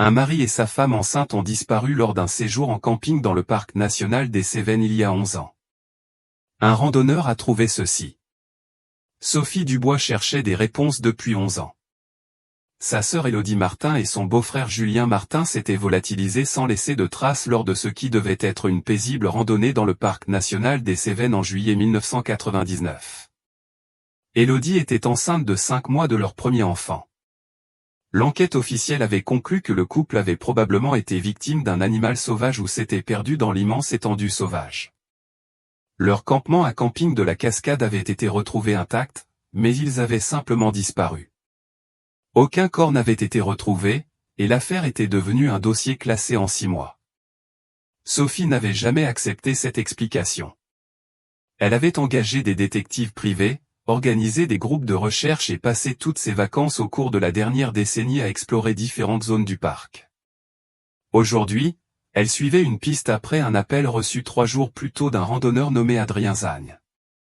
Un mari et sa femme enceinte ont disparu lors d'un séjour en camping dans le parc national des Cévennes il y a 11 ans. Un randonneur a trouvé ceci. Sophie Dubois cherchait des réponses depuis 11 ans. Sa sœur Élodie Martin et son beau-frère Julien Martin s'étaient volatilisés sans laisser de traces lors de ce qui devait être une paisible randonnée dans le parc national des Cévennes en juillet 1999. Élodie était enceinte de 5 mois de leur premier enfant. L'enquête officielle avait conclu que le couple avait probablement été victime d'un animal sauvage ou s'était perdu dans l'immense étendue sauvage. Leur campement à camping de la Cascade avait été retrouvé intact, mais ils avaient simplement disparu. Aucun corps n'avait été retrouvé, et l'affaire était devenue un dossier classé en 6 mois. Sophie n'avait jamais accepté cette explication. Elle avait engagé des détectives privés, organisé des groupes de recherche et passé toutes ses vacances au cours de la dernière décennie à explorer différentes zones du parc. Aujourd'hui, elle suivait une piste après un appel reçu 3 jours plus tôt d'un randonneur nommé Adrien Zagne.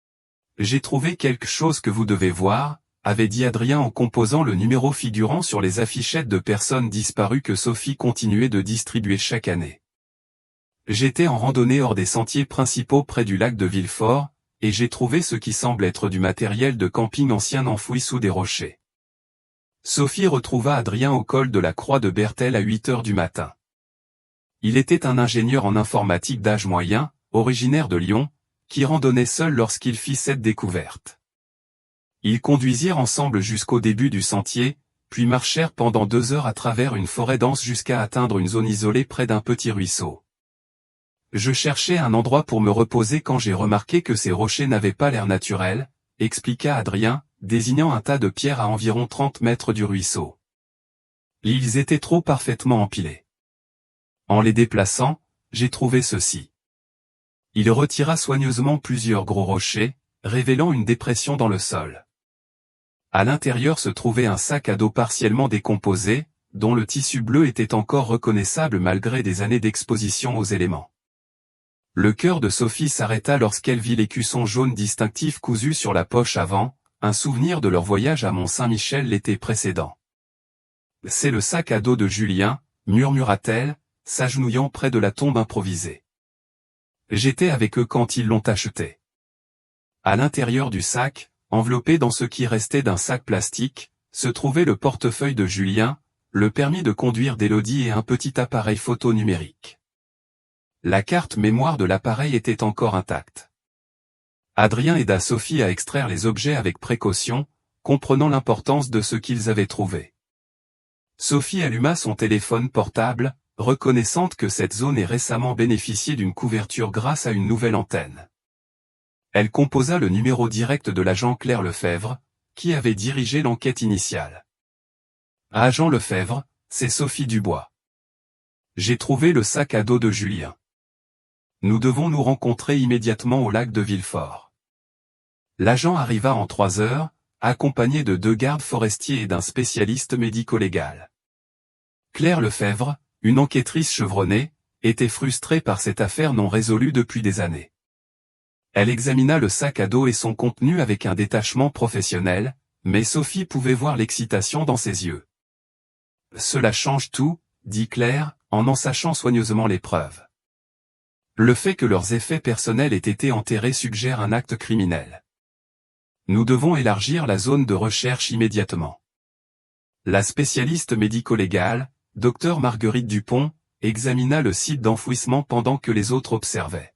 « J'ai trouvé quelque chose que vous devez voir », avait dit Adrien en composant le numéro figurant sur les affichettes de personnes disparues que Sophie continuait de distribuer chaque année. J'étais en randonnée hors des sentiers principaux près du lac de Villefort, et j'ai trouvé ce qui semble être du matériel de camping ancien enfoui sous des rochers. Sophie retrouva Adrien au col de la Croix de Berthel à 8 heures du matin. Il était un ingénieur en informatique d'âge moyen, originaire de Lyon, qui randonnait seul lorsqu'il fit cette découverte. Ils conduisirent ensemble jusqu'au début du sentier, puis marchèrent pendant 2 heures à travers une forêt dense jusqu'à atteindre une zone isolée près d'un petit ruisseau. Je cherchais un endroit pour me reposer quand j'ai remarqué que ces rochers n'avaient pas l'air naturel, expliqua Adrien, désignant un tas de pierres à environ 30 mètres du ruisseau. Ils étaient trop parfaitement empilés. En les déplaçant, j'ai trouvé ceci. Il retira soigneusement plusieurs gros rochers, révélant une dépression dans le sol. À l'intérieur se trouvait un sac à dos partiellement décomposé, dont le tissu bleu était encore reconnaissable malgré des années d'exposition aux éléments. Le cœur de Sophie s'arrêta lorsqu'elle vit l'écusson jaune distinctif cousu sur la poche avant, un souvenir de leur voyage à Mont-Saint-Michel l'été précédent. « C'est le sac à dos de Julien », murmura-t-elle, s'agenouillant près de la tombe improvisée. « J'étais avec eux quand ils l'ont acheté. » À l'intérieur du sac, enveloppé dans ce qui restait d'un sac plastique, se trouvait le portefeuille de Julien, le permis de conduire d'Élodie et un petit appareil photo numérique. La carte mémoire de l'appareil était encore intacte. Adrien aida Sophie à extraire les objets avec précaution, comprenant l'importance de ce qu'ils avaient trouvé. Sophie alluma son téléphone portable, reconnaissante que cette zone ait récemment bénéficié d'une couverture grâce à une nouvelle antenne. Elle composa le numéro direct de l'agent Claire Lefebvre, qui avait dirigé l'enquête initiale. Agent Lefebvre, c'est Sophie Dubois. J'ai trouvé le sac à dos de Julien. Nous devons nous rencontrer immédiatement au lac de Villefort. L'agent arriva en 3 heures, accompagné de 2 gardes forestiers et d'un spécialiste médico-légal. Claire Lefebvre, une enquêtrice chevronnée, était frustrée par cette affaire non résolue depuis des années. Elle examina le sac à dos et son contenu avec un détachement professionnel, mais Sophie pouvait voir l'excitation dans ses yeux. « Cela change tout », dit Claire, en ensachant soigneusement les preuves. Le fait que leurs effets personnels aient été enterrés suggère un acte criminel. Nous devons élargir la zone de recherche immédiatement. La spécialiste médico-légale, Dr Marguerite Dupont, examina le site d'enfouissement pendant que les autres observaient.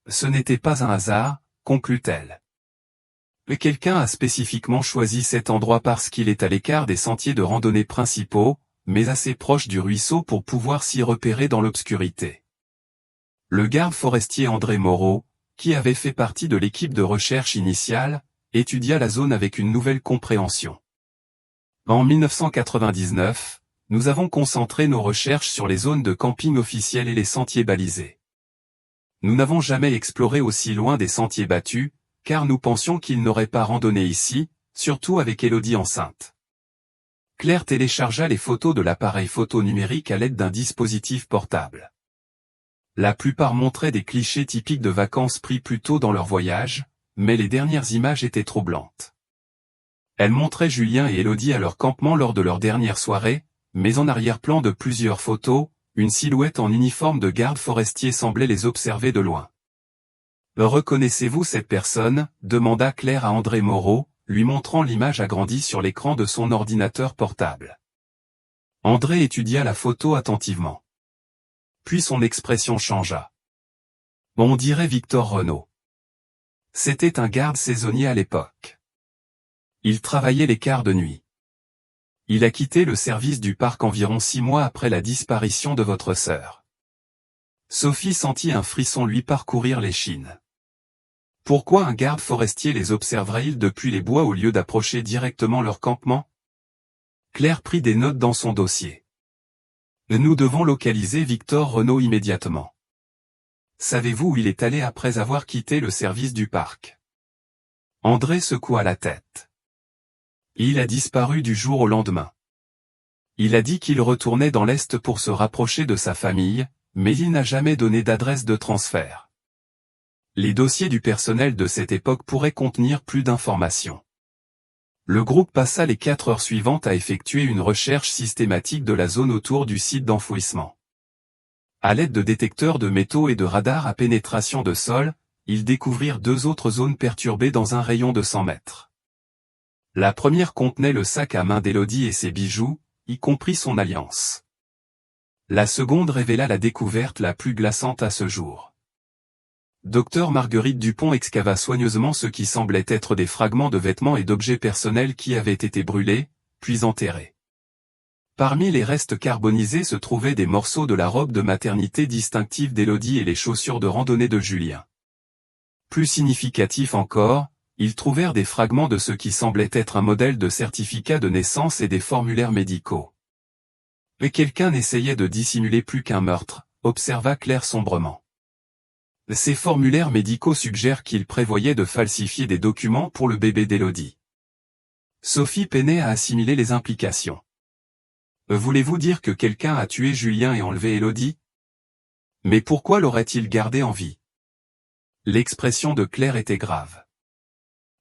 Ce n'était pas un hasard, conclut-elle. Quelqu'un a spécifiquement choisi cet endroit parce qu'il est à l'écart des sentiers de randonnée principaux, mais assez proche du ruisseau pour pouvoir s'y repérer dans l'obscurité. Le garde forestier André Moreau, qui avait fait partie de l'équipe de recherche initiale, étudia la zone avec une nouvelle compréhension. En 1999, nous avons concentré nos recherches sur les zones de camping officielles et les sentiers balisés. Nous n'avons jamais exploré aussi loin des sentiers battus, car nous pensions qu'ils n'auraient pas randonné ici, surtout avec Élodie enceinte. Claire téléchargea les photos de l'appareil photo numérique à l'aide d'un dispositif portable. La plupart montraient des clichés typiques de vacances pris plus tôt dans leur voyage, mais les dernières images étaient troublantes. Elles montraient Julien et Élodie à leur campement lors de leur dernière soirée, mais en arrière-plan de plusieurs photos, une silhouette en uniforme de garde forestier semblait les observer de loin. « Reconnaissez-vous cette personne ?» demanda Claire à André Moreau, lui montrant l'image agrandie sur l'écran de son ordinateur portable. André étudia la photo attentivement. Puis son expression changea. On dirait Victor Renaud. C'était un garde saisonnier à l'époque. Il travaillait les quarts de nuit. Il a quitté le service du parc environ 6 mois après la disparition de votre sœur. Sophie sentit un frisson lui parcourir l'échine. Pourquoi un garde forestier les observerait-il depuis les bois au lieu d'approcher directement leur campement? Claire prit des notes dans son dossier. Nous devons localiser Victor Renaud immédiatement. Savez-vous où il est allé après avoir quitté le service du parc? André secoua la tête. Il a disparu du jour au lendemain. Il a dit qu'il retournait dans l'Est pour se rapprocher de sa famille, mais il n'a jamais donné d'adresse de transfert. Les dossiers du personnel de cette époque pourraient contenir plus d'informations. Le groupe passa les 4 heures suivantes à effectuer une recherche systématique de la zone autour du site d'enfouissement. À l'aide de détecteurs de métaux et de radars à pénétration de sol, ils découvrirent 2 autres zones perturbées dans un rayon de 100 mètres. La première contenait le sac à main d'Élodie et ses bijoux, y compris son alliance. La seconde révéla la découverte la plus glaçante à ce jour. Dr Marguerite Dupont excava soigneusement ce qui semblait être des fragments de vêtements et d'objets personnels qui avaient été brûlés, puis enterrés. Parmi les restes carbonisés se trouvaient des morceaux de la robe de maternité distinctive d'Élodie et les chaussures de randonnée de Julien. Plus significatif encore, ils trouvèrent des fragments de ce qui semblait être un modèle de certificat de naissance et des formulaires médicaux. Mais quelqu'un essayait de dissimuler plus qu'un meurtre, observa Claire sombrement. Ces formulaires médicaux suggèrent qu'il prévoyait de falsifier des documents pour le bébé d'Élodie. Sophie peinait à assimiler les implications. Voulez-vous dire que quelqu'un a tué Julien et enlevé Élodie? Mais pourquoi l'aurait-il gardé en vie? L'expression de Claire était grave.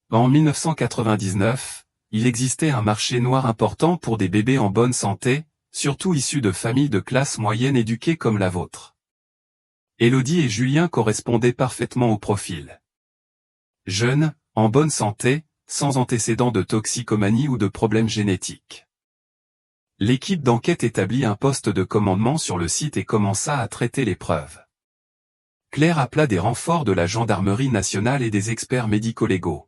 En 1999, il existait un marché noir important pour des bébés en bonne santé, surtout issus de familles de classe moyenne éduquées comme la vôtre. Élodie et Julien correspondaient parfaitement au profil. Jeunes, en bonne santé, sans antécédents de toxicomanie ou de problèmes génétiques. L'équipe d'enquête établit un poste de commandement sur le site et commença à traiter les preuves. Claire appela des renforts de la gendarmerie nationale et des experts médico-légaux.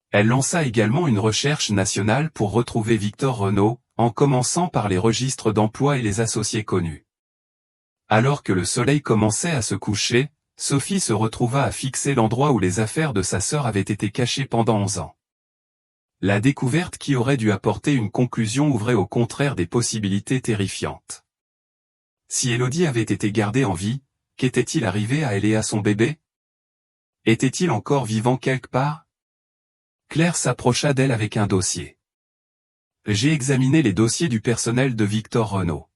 Elle lança également une recherche nationale pour retrouver Victor Renaud, en commençant par les registres d'emploi et les associés connus. Alors que le soleil commençait à se coucher, Sophie se retrouva à fixer l'endroit où les affaires de sa sœur avaient été cachées pendant 11 ans. La découverte qui aurait dû apporter une conclusion ouvrait au contraire des possibilités terrifiantes. Si Élodie avait été gardée en vie, qu'était-il arrivé à elle et à son bébé? Était-il encore vivant quelque part? Claire s'approcha d'elle avec un dossier. J'ai examiné les dossiers du personnel de Victor Renaud.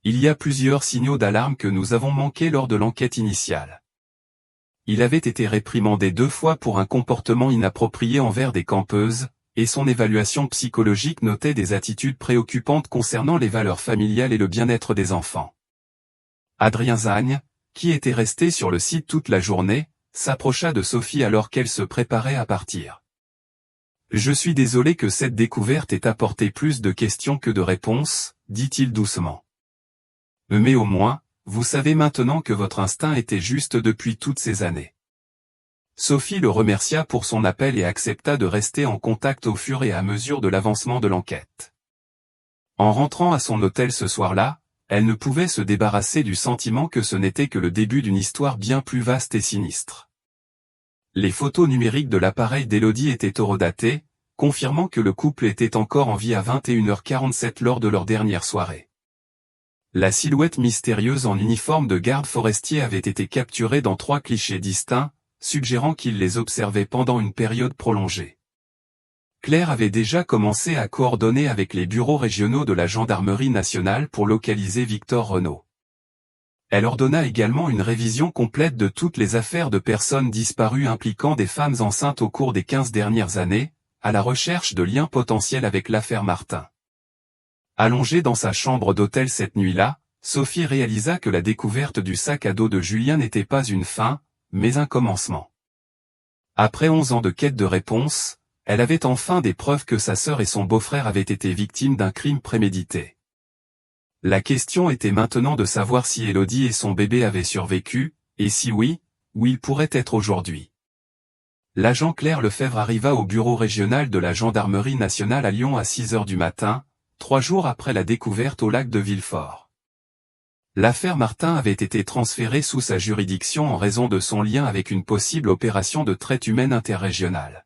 Il y a plusieurs signaux d'alarme que nous avons manqués lors de l'enquête initiale. Il avait été réprimandé 2 fois pour un comportement inapproprié envers des campeuses, et son évaluation psychologique notait des attitudes préoccupantes concernant les valeurs familiales et le bien-être des enfants. Adrien Zagne, qui était resté sur le site toute la journée, s'approcha de Sophie alors qu'elle se préparait à partir. Je suis désolé que cette découverte ait apporté plus de questions que de réponses, dit-il doucement. Mais au moins, vous savez maintenant que votre instinct était juste depuis toutes ces années. Sophie le remercia pour son appel et accepta de rester en contact au fur et à mesure de l'avancement de l'enquête. En rentrant à son hôtel ce soir-là, elle ne pouvait se débarrasser du sentiment que ce n'était que le début d'une histoire bien plus vaste et sinistre. Les photos numériques de l'appareil d'Élodie étaient horodatées, confirmant que le couple était encore en vie à 21h47 lors de leur dernière soirée. La silhouette mystérieuse en uniforme de garde forestier avait été capturée dans 3 clichés distincts, suggérant qu'il les observait pendant une période prolongée. Claire avait déjà commencé à coordonner avec les bureaux régionaux de la gendarmerie nationale pour localiser Victor Renaud. Elle ordonna également une révision complète de toutes les affaires de personnes disparues impliquant des femmes enceintes au cours des 15 dernières années, à la recherche de liens potentiels avec l'affaire Martin. Allongée dans sa chambre d'hôtel cette nuit-là, Sophie réalisa que la découverte du sac à dos de Julien n'était pas une fin, mais un commencement. Après 11 ans de quête de réponse, elle avait enfin des preuves que sa sœur et son beau-frère avaient été victimes d'un crime prémédité. La question était maintenant de savoir si Élodie et son bébé avaient survécu, et si oui, où ils pourraient être aujourd'hui. L'agent Claire Lefebvre arriva au bureau régional de la gendarmerie nationale à Lyon à 6 heures du matin, 3 jours après la découverte au lac de Villefort. L'affaire Martin avait été transférée sous sa juridiction en raison de son lien avec une possible opération de traite humaine interrégionale.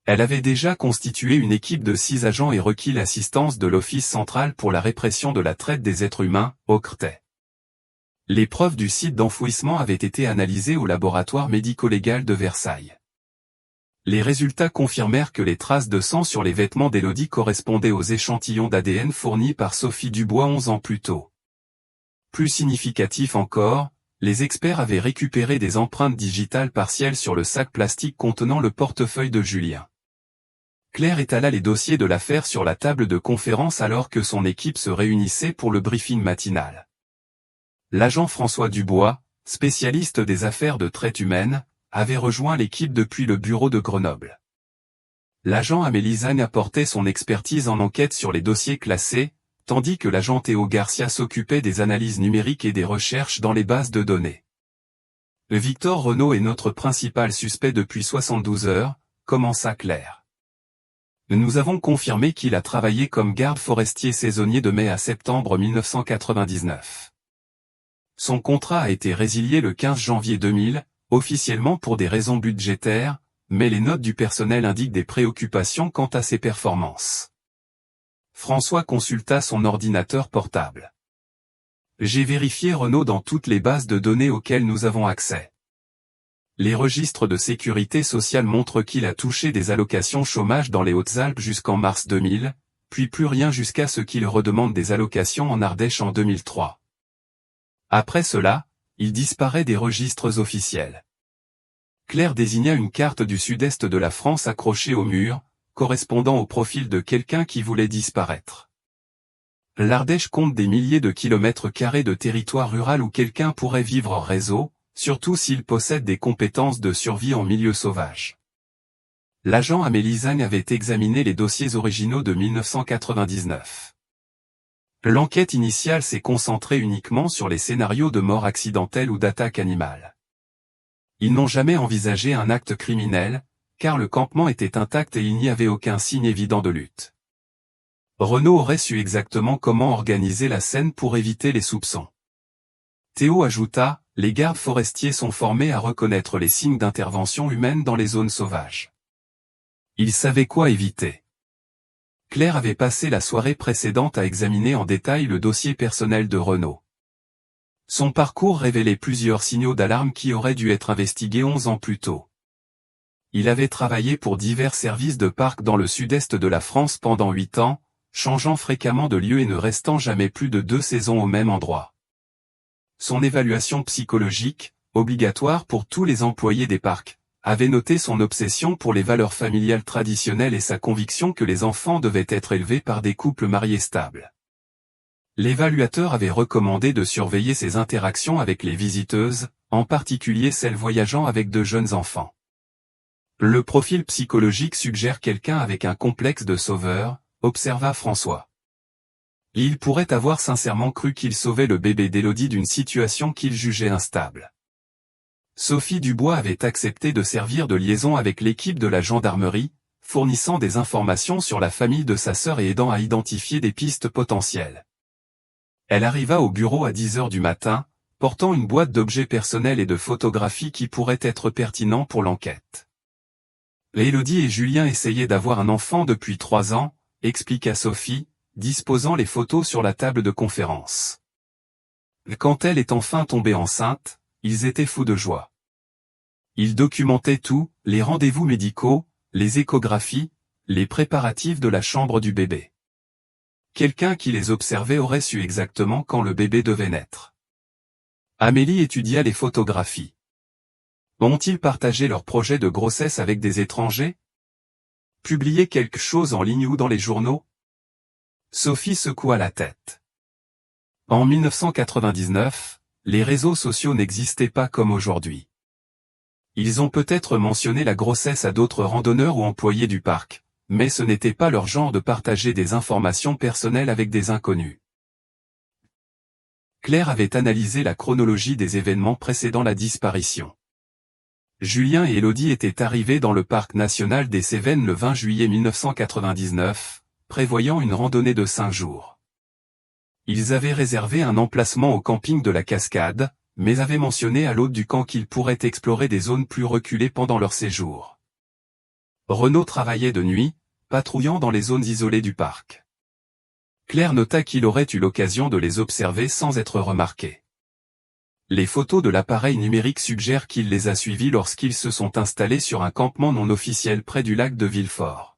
Elle avait déjà constitué une équipe de 6 agents et requis l'assistance de l'Office central pour la répression de la traite des êtres humains, OCRTE. Les preuves du site d'enfouissement avaient été analysées au laboratoire médico-légal de Versailles. Les résultats confirmèrent que les traces de sang sur les vêtements d'Élodie correspondaient aux échantillons d'ADN fournis par Sophie Dubois 11 ans plus tôt. Plus significatif encore, les experts avaient récupéré des empreintes digitales partielles sur le sac plastique contenant le portefeuille de Julien. Claire étala les dossiers de l'affaire sur la table de conférence alors que son équipe se réunissait pour le briefing matinal. L'agent François Dubois, spécialiste des affaires de traite humaine, avait rejoint l'équipe depuis le bureau de Grenoble. L'agent Amélie Zagne apportait son expertise en enquête sur les dossiers classés, tandis que l'agent Théo Garcia s'occupait des analyses numériques et des recherches dans les bases de données. Victor Renaud est notre principal suspect depuis 72 heures, commença Claire. Nous avons confirmé qu'il a travaillé comme garde forestier saisonnier de mai à septembre 1999. Son contrat a été résilié le 15 janvier 2000, officiellement pour des raisons budgétaires, mais les notes du personnel indiquent des préoccupations quant à ses performances. François consulta son ordinateur portable. J'ai vérifié Renaud dans toutes les bases de données auxquelles nous avons accès. Les registres de sécurité sociale montrent qu'il a touché des allocations chômage dans les Hautes-Alpes jusqu'en mars 2000, puis plus rien jusqu'à ce qu'il redemande des allocations en Ardèche en 2003. Après cela, il disparaît des registres officiels. Claire désigna une carte du sud-est de la France accrochée au mur, correspondant au profil de quelqu'un qui voulait disparaître. L'Ardèche compte des milliers de kilomètres carrés de territoire rural où quelqu'un pourrait vivre en réseau, surtout s'il possède des compétences de survie en milieu sauvage. L'agent Amélie Zagne avait examiné les dossiers originaux de 1999. L'enquête initiale s'est concentrée uniquement sur les scénarios de mort accidentelle ou d'attaque animale. Ils n'ont jamais envisagé un acte criminel, car le campement était intact et il n'y avait aucun signe évident de lutte. Renaud aurait su exactement comment organiser la scène pour éviter les soupçons. Théo ajouta, les gardes forestiers sont formés à reconnaître les signes d'intervention humaine dans les zones sauvages. Ils savaient quoi éviter. Claire avait passé la soirée précédente à examiner en détail le dossier personnel de Renaud. Son parcours révélait plusieurs signaux d'alarme qui auraient dû être investigués 11 ans plus tôt. Il avait travaillé pour divers services de parcs dans le sud-est de la France pendant 8 ans, changeant fréquemment de lieu et ne restant jamais plus de 2 saisons au même endroit. Son évaluation psychologique, obligatoire pour tous les employés des parcs, avait noté son obsession pour les valeurs familiales traditionnelles et sa conviction que les enfants devaient être élevés par des couples mariés stables. L'évaluateur avait recommandé de surveiller ses interactions avec les visiteuses, en particulier celles voyageant avec de jeunes enfants. Le profil psychologique suggère quelqu'un avec un complexe de sauveur, observa François. Il pourrait avoir sincèrement cru qu'il sauvait le bébé d'Élodie d'une situation qu'il jugeait instable. Sophie Dubois avait accepté de servir de liaison avec l'équipe de la gendarmerie, fournissant des informations sur la famille de sa sœur et aidant à identifier des pistes potentielles. Elle arriva au bureau à 10 heures du matin, portant une boîte d'objets personnels et de photographies qui pourraient être pertinents pour l'enquête. Élodie et Julien essayaient d'avoir un enfant depuis 3 ans, expliqua Sophie, disposant les photos sur la table de conférence. Quand elle est enfin tombée enceinte, ils étaient fous de joie. Ils documentaient tout, les rendez-vous médicaux, les échographies, les préparatifs de la chambre du bébé. Quelqu'un qui les observait aurait su exactement quand le bébé devait naître. Amélie étudia les photographies. Ont-ils partagé leur projet de grossesse avec des étrangers? Publié quelque chose en ligne ou dans les journaux? Sophie secoua la tête. En 1999, les réseaux sociaux n'existaient pas comme aujourd'hui. Ils ont peut-être mentionné la grossesse à d'autres randonneurs ou employés du parc, mais ce n'était pas leur genre de partager des informations personnelles avec des inconnus. Claire avait analysé la chronologie des événements précédant la disparition. Julien et Élodie étaient arrivés dans le parc national des Cévennes le 20 juillet 1999, prévoyant une randonnée de 5 jours. Ils avaient réservé un emplacement au camping de la Cascade, mais avaient mentionné à l'hôte du camp qu'ils pourraient explorer des zones plus reculées pendant leur séjour. Renaud travaillait de nuit, patrouillant dans les zones isolées du parc. Claire nota qu'il aurait eu l'occasion de les observer sans être remarqué. Les photos de l'appareil numérique suggèrent qu'il les a suivis lorsqu'ils se sont installés sur un campement non officiel près du lac de Villefort.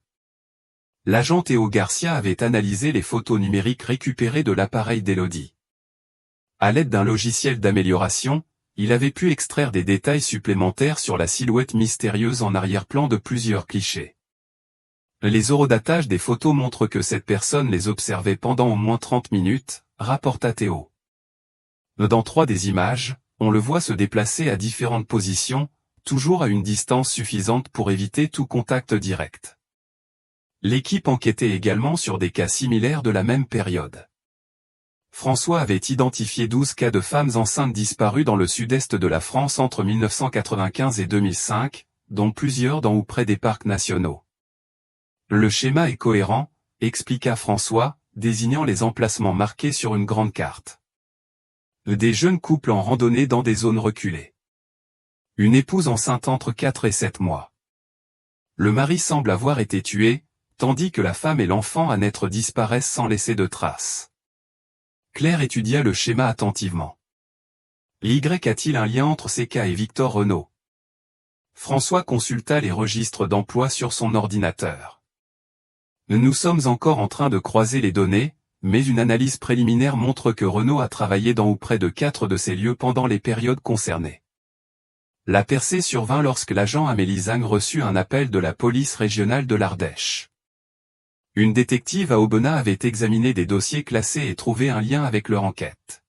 L'agent Théo Garcia avait analysé les photos numériques récupérées de l'appareil d'Élodie. À l'aide d'un logiciel d'amélioration, il avait pu extraire des détails supplémentaires sur la silhouette mystérieuse en arrière-plan de plusieurs clichés. Les horodatages des photos montrent que cette personne les observait pendant au moins 30 minutes, rapporta Théo. Dans 3 des images, on le voit se déplacer à différentes positions, toujours à une distance suffisante pour éviter tout contact direct. L'équipe enquêtait également sur des cas similaires de la même période. François avait identifié 12 cas de femmes enceintes disparues dans le sud-est de la France entre 1995 et 2005, dont plusieurs dans ou près des parcs nationaux. Le schéma est cohérent, expliqua François, désignant les emplacements marqués sur une grande carte. Des jeunes couples en randonnée dans des zones reculées. Une épouse enceinte entre 4 et 7 mois. Le mari semble avoir été tué, tandis que la femme et l'enfant à naître disparaissent sans laisser de traces. Claire étudia le schéma attentivement. Y a-t-il un lien entre ces cas et Victor Renaud? François consulta les registres d'emploi sur son ordinateur. Nous sommes encore en train de croiser les données, mais une analyse préliminaire montre que Renaud a travaillé dans ou près de 4 de ces lieux pendant les périodes concernées. La percée survint lorsque l'agent Amélie Zang reçut un appel de la police régionale de l'Ardèche. Une détective à Aubenas avait examiné des dossiers classés et trouvé un lien avec leur enquête.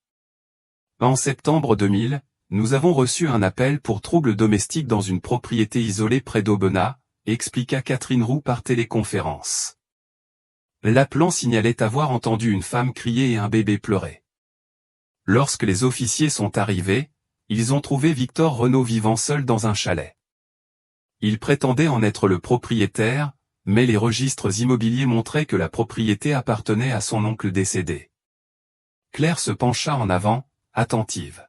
En septembre 2000, nous avons reçu un appel pour troubles domestiques dans une propriété isolée près d'Aubenas, expliqua Catherine Roux par téléconférence. L'appelant signalait avoir entendu une femme crier et un bébé pleurer. Lorsque les officiers sont arrivés, ils ont trouvé Victor Renaud vivant seul dans un chalet. Il prétendait en être le propriétaire, mais les registres immobiliers montraient que la propriété appartenait à son oncle décédé. Claire se pencha en avant, attentive.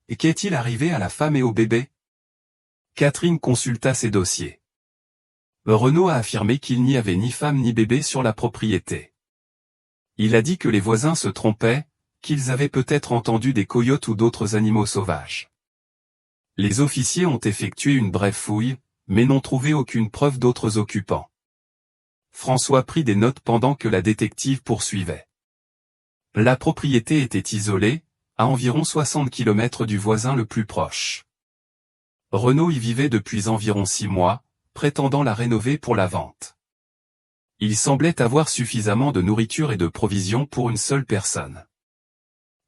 Et qu'est-il arrivé à la femme et au bébé? Catherine consulta ses dossiers. Renaud a affirmé qu'il n'y avait ni femme ni bébé sur la propriété. Il a dit que les voisins se trompaient, qu'ils avaient peut-être entendu des coyotes ou d'autres animaux sauvages. Les officiers ont effectué une brève fouille, mais n'ont trouvé aucune preuve d'autres occupants. François prit des notes pendant que la détective poursuivait. La propriété était isolée, à environ 60 km du voisin le plus proche. Renaud y vivait depuis environ 6 mois, prétendant la rénover pour la vente. Il semblait avoir suffisamment de nourriture et de provisions pour une seule personne.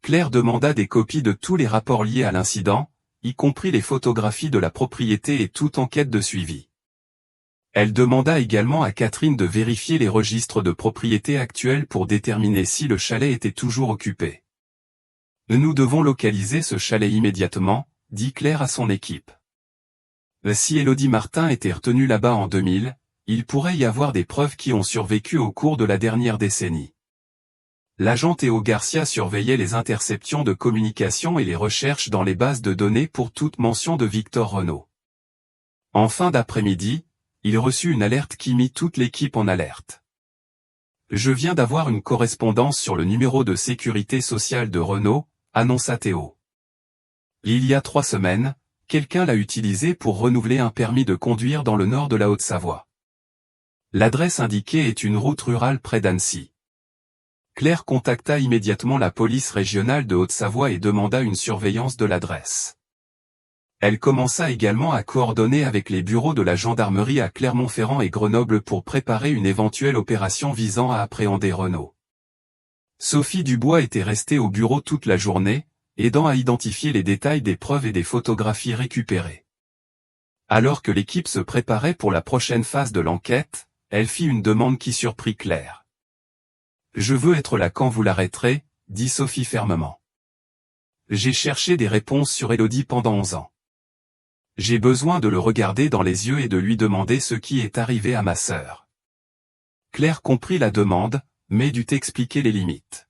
Claire demanda des copies de tous les rapports liés à l'incident, y compris les photographies de la propriété et toute enquête de suivi. Elle demanda également à Catherine de vérifier les registres de propriété actuels pour déterminer si le chalet était toujours occupé. Nous devons localiser ce chalet immédiatement, dit Claire à son équipe. Si Élodie Martin était retenue là-bas en 2000, il pourrait y avoir des preuves qui ont survécu au cours de la dernière décennie. L'agent Théo Garcia surveillait les interceptions de communication et les recherches dans les bases de données pour toute mention de Victor Renaud. En fin d'après-midi, il reçut une alerte qui mit toute l'équipe en alerte. Je viens d'avoir une correspondance sur le numéro de sécurité sociale de Renaud, annonça Théo. Il y a 3 semaines, quelqu'un l'a utilisé pour renouveler un permis de conduire dans le nord de la Haute-Savoie. L'adresse indiquée est une route rurale près d'Annecy. Claire contacta immédiatement la police régionale de Haute-Savoie et demanda une surveillance de l'adresse. Elle commença également à coordonner avec les bureaux de la gendarmerie à Clermont-Ferrand et Grenoble pour préparer une éventuelle opération visant à appréhender Renaud. Sophie Dubois était restée au bureau toute la journée, aidant à identifier les détails des preuves et des photographies récupérées. Alors que l'équipe se préparait pour la prochaine phase de l'enquête, elle fit une demande qui surprit Claire. « Je veux être là quand vous l'arrêterez », dit Sophie fermement. « J'ai cherché des réponses sur Élodie pendant 11 ans. J'ai besoin de le regarder dans les yeux et de lui demander ce qui est arrivé à ma sœur. » Claire comprit la demande, mais dut expliquer les limites.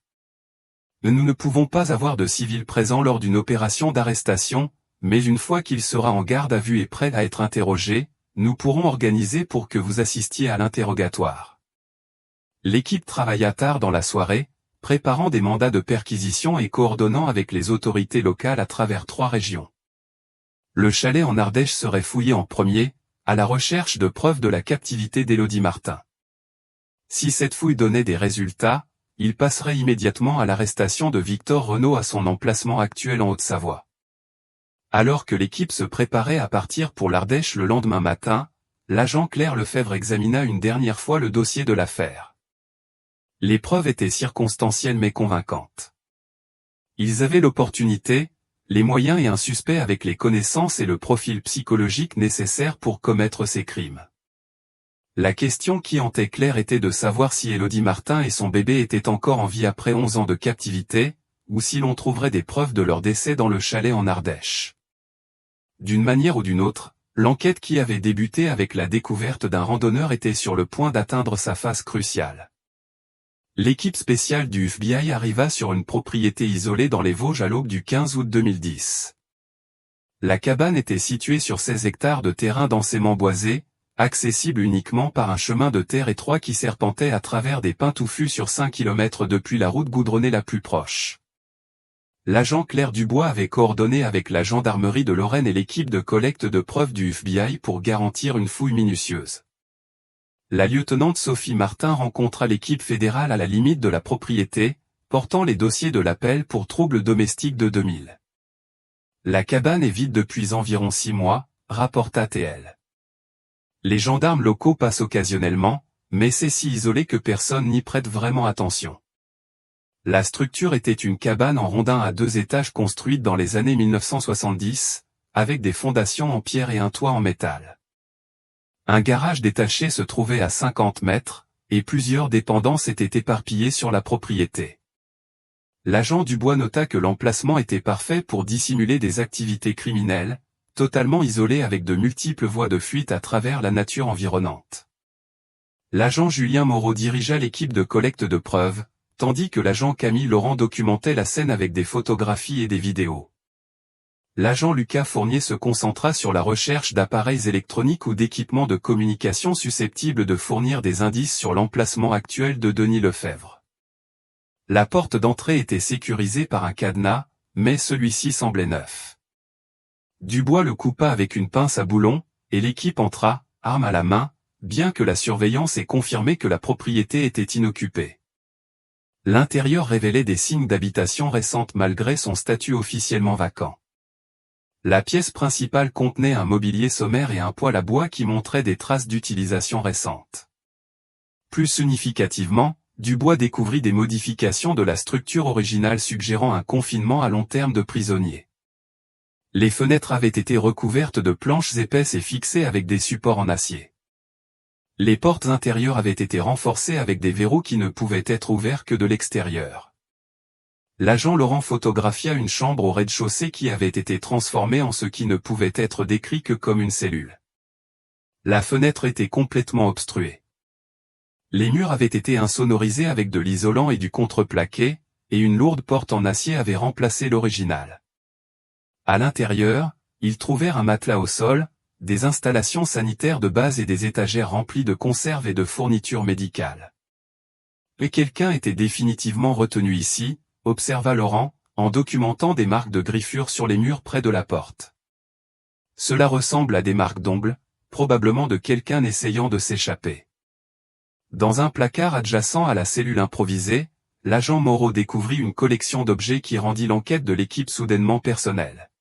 « Nous ne pouvons pas avoir de civil présent lors d'une opération d'arrestation, mais une fois qu'il sera en garde à vue et prêt à être interrogé, nous pourrons organiser pour que vous assistiez à l'interrogatoire. » L'équipe travailla tard dans la soirée, préparant des mandats de perquisition et coordonnant avec les autorités locales à travers 3 régions. Le chalet en Ardèche serait fouillé en premier, à la recherche de preuves de la captivité d'Élodie Martin. Si cette fouille donnait des résultats, il passerait immédiatement à l'arrestation de Victor Renaud à son emplacement actuel en Haute-Savoie. Alors que l'équipe se préparait à partir pour l'Ardèche le lendemain matin, l'agent Claire Lefebvre examina une dernière fois le dossier de l'affaire. Les preuves étaient circonstancielles mais convaincantes. Ils avaient l'opportunité, les moyens et un suspect avec les connaissances et le profil psychologique nécessaires pour commettre ces crimes. La question qui hantait Claire était de savoir si Élodie Martin et son bébé étaient encore en vie après 11 ans de captivité, ou si l'on trouverait des preuves de leur décès dans le chalet en Ardèche. D'une manière ou d'une autre, l'enquête qui avait débuté avec la découverte d'un randonneur était sur le point d'atteindre sa phase cruciale. L'équipe spéciale du FBI arriva sur une propriété isolée dans les Vosges à l'aube du 15 août 2010. La cabane était située sur 16 hectares de terrain densément boisé, accessible uniquement par un chemin de terre étroit qui serpentait à travers des pins touffus sur 5 km depuis la route goudronnée la plus proche. L'agent Claire Dubois avait coordonné avec la gendarmerie de Lorraine et l'équipe de collecte de preuves du FBI pour garantir une fouille minutieuse. La lieutenante Sophie Martin rencontra l'équipe fédérale à la limite de la propriété, portant les dossiers de l'appel pour troubles domestiques de 2000. La cabane est vide depuis environ 6 mois, rapporta TL. Les gendarmes locaux passent occasionnellement, mais c'est si isolé que personne n'y prête vraiment attention. La structure était une cabane en rondin à 2 étages construite dans les années 1970, avec des fondations en pierre et un toit en métal. Un garage détaché se trouvait à 50 mètres, et plusieurs dépendances étaient éparpillées sur la propriété. L'agent Dubois nota que l'emplacement était parfait pour dissimuler des activités criminelles, totalement isolé avec de multiples voies de fuite à travers la nature environnante. L'agent Julien Moreau dirigea l'équipe de collecte de preuves, tandis que l'agent Camille Laurent documentait la scène avec des photographies et des vidéos. L'agent Lucas Fournier se concentra sur la recherche d'appareils électroniques ou d'équipements de communication susceptibles de fournir des indices sur l'emplacement actuel de Denis Lefebvre. La porte d'entrée était sécurisée par un cadenas, mais celui-ci semblait neuf. Dubois le coupa avec une pince à boulon, et l'équipe entra, arme à la main, bien que la surveillance ait confirmé que la propriété était inoccupée. L'intérieur révélait des signes d'habitation récente malgré son statut officiellement vacant. La pièce principale contenait un mobilier sommaire et un poêle à bois qui montraient des traces d'utilisation récente. Plus significativement, Dubois découvrit des modifications de la structure originale suggérant un confinement à long terme de prisonniers. Les fenêtres avaient été recouvertes de planches épaisses et fixées avec des supports en acier. Les portes intérieures avaient été renforcées avec des verrous qui ne pouvaient être ouverts que de l'extérieur. L'agent Laurent photographia une chambre au rez-de-chaussée qui avait été transformée en ce qui ne pouvait être décrit que comme une cellule. La fenêtre était complètement obstruée. Les murs avaient été insonorisés avec de l'isolant et du contreplaqué, et une lourde porte en acier avait remplacé l'original. À l'intérieur, ils trouvèrent un matelas au sol, des installations sanitaires de base et des étagères remplies de conserves et de fournitures médicales. Et quelqu'un était définitivement retenu ici, observa Laurent, en documentant des marques de griffures sur les murs près de la porte. Cela ressemble à des marques d'ongles, probablement de quelqu'un essayant de s'échapper. Dans un placard adjacent à la cellule improvisée, l'agent Moreau découvrit une collection d'objets qui rendit l'enquête de l'équipe soudainement personnelle.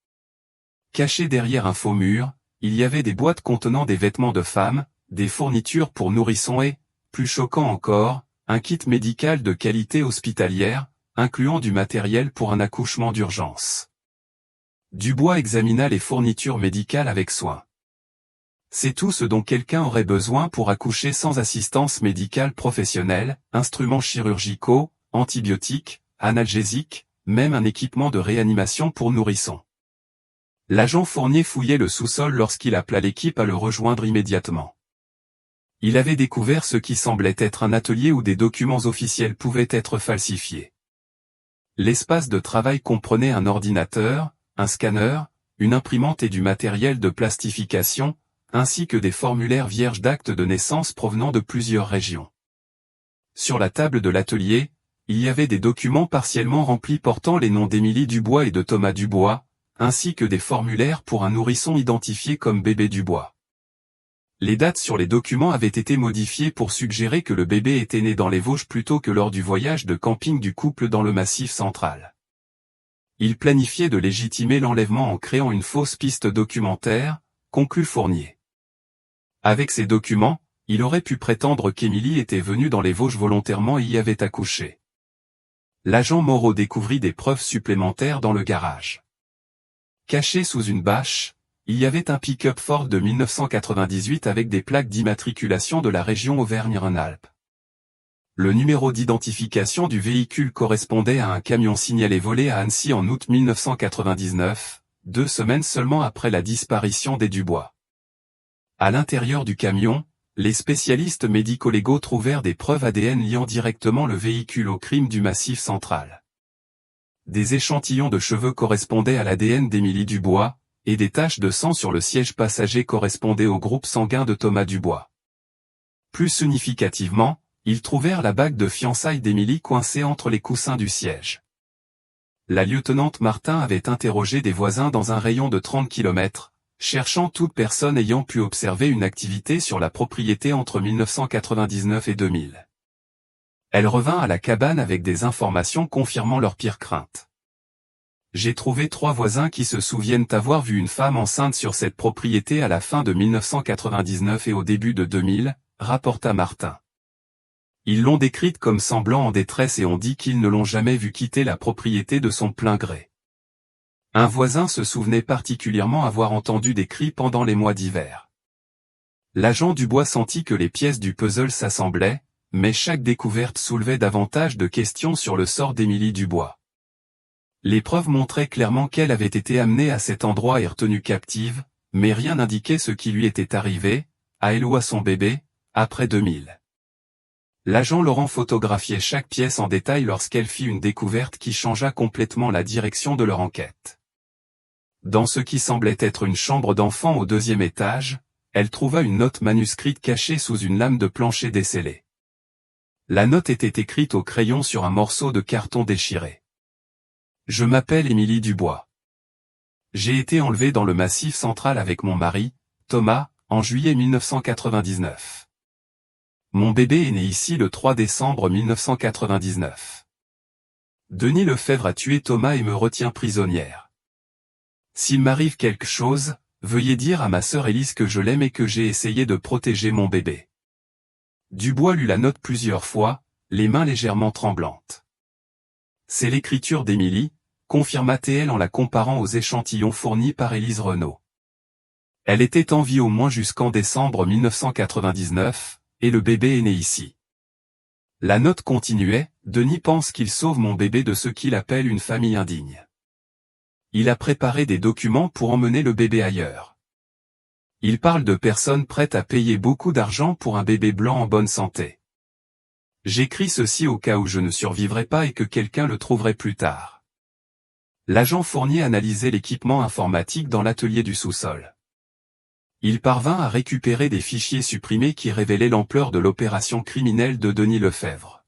Cachés derrière un faux mur, il y avait des boîtes contenant des vêtements de femmes, des fournitures pour nourrissons et, plus choquant encore, un kit médical de qualité hospitalière, incluant du matériel pour un accouchement d'urgence. Dubois examina les fournitures médicales avec soin. C'est tout ce dont quelqu'un aurait besoin pour accoucher sans assistance médicale professionnelle, instruments chirurgicaux, antibiotiques, analgésiques, même un équipement de réanimation pour nourrissons. L'agent Fournier fouillait le sous-sol lorsqu'il appela l'équipe à le rejoindre immédiatement. Il avait découvert ce qui semblait être un atelier où des documents officiels pouvaient être falsifiés. L'espace de travail comprenait un ordinateur, un scanner, une imprimante et du matériel de plastification, ainsi que des formulaires vierges d'actes de naissance provenant de plusieurs régions. Sur la table de l'atelier, il y avait des documents partiellement remplis portant les noms d'Émilie Dubois et de Thomas Dubois, ainsi que des formulaires pour un nourrisson identifié comme bébé Dubois. Les dates sur les documents avaient été modifiées pour suggérer que le bébé était né dans les Vosges plutôt que lors du voyage de camping du couple dans le Massif central. Il planifiait de légitimer l'enlèvement en créant une fausse piste documentaire, conclut Fournier. Avec ces documents, il aurait pu prétendre qu'Émilie était venue dans les Vosges volontairement et y avait accouché. L'agent Moreau découvrit des preuves supplémentaires dans le garage. Caché sous une bâche, il y avait un pick-up Ford de 1998 avec des plaques d'immatriculation de la région Auvergne-Rhône-Alpes. Le numéro d'identification du véhicule correspondait à un camion signalé volé à Annecy en août 1999, 2 semaines seulement après la disparition des Dubois. À l'intérieur du camion, les spécialistes médico-légaux trouvèrent des preuves ADN liant directement le véhicule au crime du Massif central. Des échantillons de cheveux correspondaient à l'ADN d'Émilie Dubois, et des taches de sang sur le siège passager correspondaient au groupe sanguin de Thomas Dubois. Plus significativement, ils trouvèrent la bague de fiançailles d'Émilie coincée entre les coussins du siège. La lieutenante Martin avait interrogé des voisins dans un rayon de 30 km, cherchant toute personne ayant pu observer une activité sur la propriété entre 1999 et 2000. Elle revint à la cabane avec des informations confirmant leurs pires craintes. J'ai trouvé 3 voisins qui se souviennent avoir vu une femme enceinte sur cette propriété à la fin de 1999 et au début de 2000, rapporta Martin. Ils l'ont décrite comme semblant en détresse et ont dit qu'ils ne l'ont jamais vue quitter la propriété de son plein gré. Un voisin se souvenait particulièrement avoir entendu des cris pendant les mois d'hiver. L'agent Dubois sentit que les pièces du puzzle s'assemblaient, mais chaque découverte soulevait davantage de questions sur le sort d'Émilie Dubois. Les preuves montraient clairement qu'elle avait été amenée à cet endroit et retenue captive, mais rien n'indiquait ce qui lui était arrivé, à elle ou à son bébé, après 2000. L'agent Laurent photographiait chaque pièce en détail lorsqu'elle fit une découverte qui changea complètement la direction de leur enquête. Dans ce qui semblait être une chambre d'enfant au 2e étage, elle trouva une note manuscrite cachée sous une lame de plancher descellée. La note était écrite au crayon sur un morceau de carton déchiré. Je m'appelle Émilie Dubois. J'ai été enlevée dans le Massif central avec mon mari, Thomas, en juillet 1999. Mon bébé est né ici le 3 décembre 1999. Denis Lefebvre a tué Thomas et me retient prisonnière. S'il m'arrive quelque chose, veuillez dire à ma sœur Élise que je l'aime et que j'ai essayé de protéger mon bébé. Dubois lut la note plusieurs fois, les mains légèrement tremblantes. C'est l'écriture d'Émilie, confirma-t-elle en la comparant aux échantillons fournis par Élise Renaud. Elle était en vie au moins jusqu'en décembre 1999, et le bébé est né ici. La note continuait, Denis pense qu'il sauve mon bébé de ce qu'il appelle une famille indigne. Il a préparé des documents pour emmener le bébé ailleurs. Il parle de personnes prêtes à payer beaucoup d'argent pour un bébé blanc en bonne santé. J'écris ceci au cas où je ne survivrai pas et que quelqu'un le trouverait plus tard. L'agent Fournier analysait l'équipement informatique dans l'atelier du sous-sol. Il parvint à récupérer des fichiers supprimés qui révélaient l'ampleur de l'opération criminelle de Denis Lefebvre.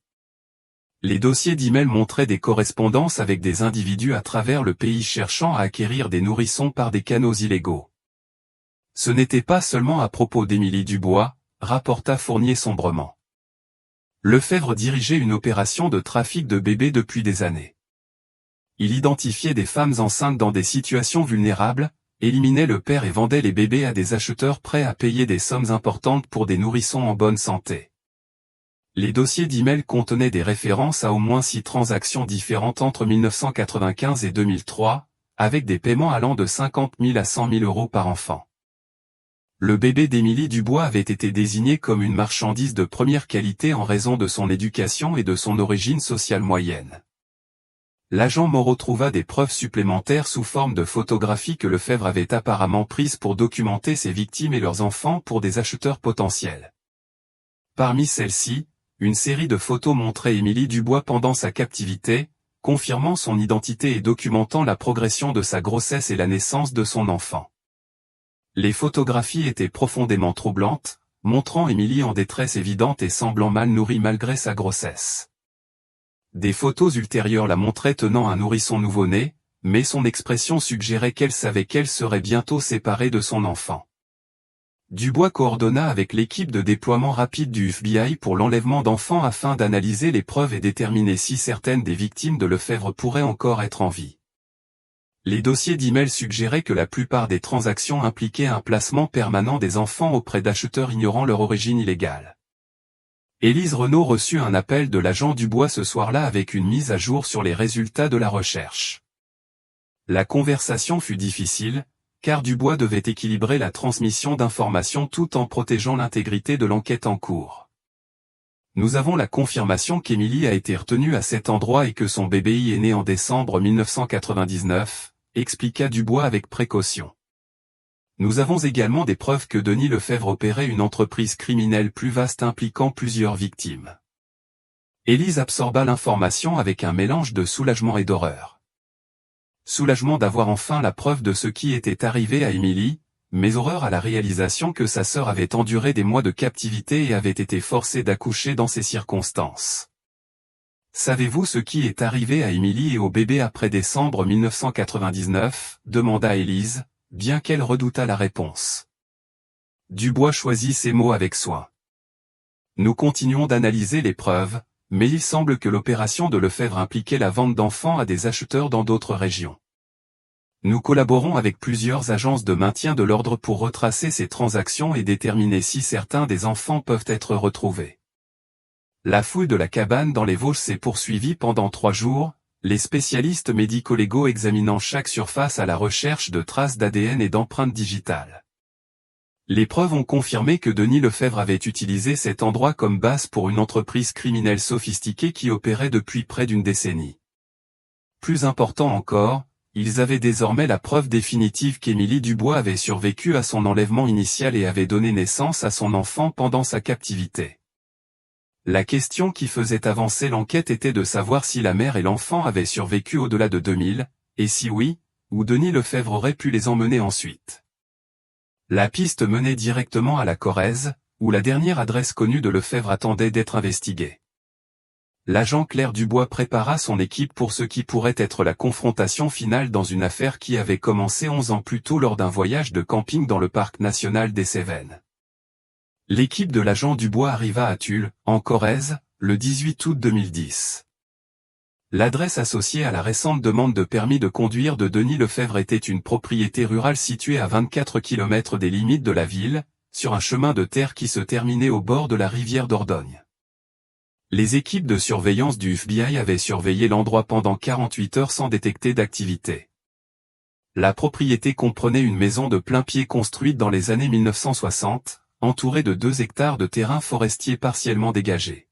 Les dossiers d'email montraient des correspondances avec des individus à travers le pays cherchant à acquérir des nourrissons par des canaux illégaux. Ce n'était pas seulement à propos d'Émilie Dubois, rapporta Fournier sombrement. Lefebvre dirigeait une opération de trafic de bébés depuis des années. Il identifiait des femmes enceintes dans des situations vulnérables, éliminait le père et vendait les bébés à des acheteurs prêts à payer des sommes importantes pour des nourrissons en bonne santé. Les dossiers d'email contenaient des références à au moins 6 transactions différentes entre 1995 et 2003, avec des paiements allant de 50 000 à 100 000 euros par enfant. Le bébé d'Émilie Dubois avait été désigné comme une marchandise de première qualité en raison de son éducation et de son origine sociale moyenne. L'agent Moreau trouva des preuves supplémentaires sous forme de photographies que Lefebvre avait apparemment prises pour documenter ses victimes et leurs enfants pour des acheteurs potentiels. Parmi celles-ci, une série de photos montrait Émilie Dubois pendant sa captivité, confirmant son identité et documentant la progression de sa grossesse et la naissance de son enfant. Les photographies étaient profondément troublantes, montrant Émilie en détresse évidente et semblant mal nourrie malgré sa grossesse. Des photos ultérieures la montraient tenant un nourrisson nouveau-né, mais son expression suggérait qu'elle savait qu'elle serait bientôt séparée de son enfant. Dubois coordonna avec l'équipe de déploiement rapide du FBI pour l'enlèvement d'enfants afin d'analyser les preuves et déterminer si certaines des victimes de Lefebvre pourraient encore être en vie. Les dossiers d'email suggéraient que la plupart des transactions impliquaient un placement permanent des enfants auprès d'acheteurs ignorant leur origine illégale. Élise Renaud reçut un appel de l'agent Dubois ce soir-là avec une mise à jour sur les résultats de la recherche. La conversation fut difficile, car Dubois devait équilibrer la transmission d'informations tout en protégeant l'intégrité de l'enquête en cours. Nous avons la confirmation qu'Émilie a été retenue à cet endroit et que son bébé y est né en décembre 1999, expliqua Dubois avec précaution. Nous avons également des preuves que Denis Lefebvre opérait une entreprise criminelle plus vaste impliquant plusieurs victimes. Élise absorba l'information avec un mélange de soulagement et d'horreur. Soulagement d'avoir enfin la preuve de ce qui était arrivé à Émilie, mais horreur à la réalisation que sa sœur avait enduré des mois de captivité et avait été forcée d'accoucher dans ces circonstances. Savez-vous ce qui est arrivé à Émilie et au bébé après décembre 1999 demanda Élise, bien qu'elle redoutât la réponse. Dubois choisit ses mots avec soin. Nous continuons d'analyser les preuves, mais il semble que l'opération de Lefebvre impliquait la vente d'enfants à des acheteurs dans d'autres régions. Nous collaborons avec plusieurs agences de maintien de l'ordre pour retracer ces transactions et déterminer si certains des enfants peuvent être retrouvés. La fouille de la cabane dans les Vosges s'est poursuivie pendant 3 jours, les spécialistes médico-légaux examinant chaque surface à la recherche de traces d'ADN et d'empreintes digitales. Les preuves ont confirmé que Denis Lefebvre avait utilisé cet endroit comme base pour une entreprise criminelle sophistiquée qui opérait depuis près d'une décennie. Plus important encore, ils avaient désormais la preuve définitive qu'Émilie Dubois avait survécu à son enlèvement initial et avait donné naissance à son enfant pendant sa captivité. La question qui faisait avancer l'enquête était de savoir si la mère et l'enfant avaient survécu au-delà de 2000, et si oui, où Denis Lefebvre aurait pu les emmener ensuite. La piste menait directement à la Corrèze, où la dernière adresse connue de Lefebvre attendait d'être investiguée. L'agent Claire Dubois prépara son équipe pour ce qui pourrait être la confrontation finale dans une affaire qui avait commencé 11 ans plus tôt lors d'un voyage de camping dans le parc national des Cévennes. L'équipe de l'agent Dubois arriva à Tulle, en Corrèze, le 18 août 2010. L'adresse associée à la récente demande de permis de conduire de Denis Lefebvre était une propriété rurale située à 24 km des limites de la ville, sur un chemin de terre qui se terminait au bord de la rivière Dordogne. Les équipes de surveillance du FBI avaient surveillé l'endroit pendant 48 heures sans détecter d'activité. La propriété comprenait une maison de plain-pied construite dans les années 1960, entourée de 2 hectares de terrain forestier partiellement dégagé.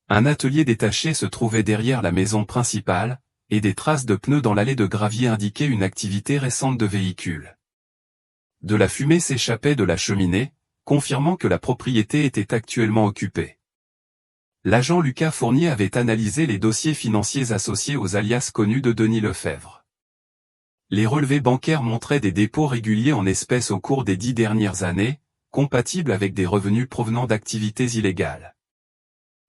Un atelier détaché se trouvait derrière la maison principale, et des traces de pneus dans l'allée de gravier indiquaient une activité récente de véhicules. De la fumée s'échappait de la cheminée, confirmant que la propriété était actuellement occupée. L'agent Lucas Fournier avait analysé les dossiers financiers associés aux alias connus de Denis Lefebvre. Les relevés bancaires montraient des dépôts réguliers en espèces au cours des 10 dernières années, compatibles avec des revenus provenant d'activités illégales.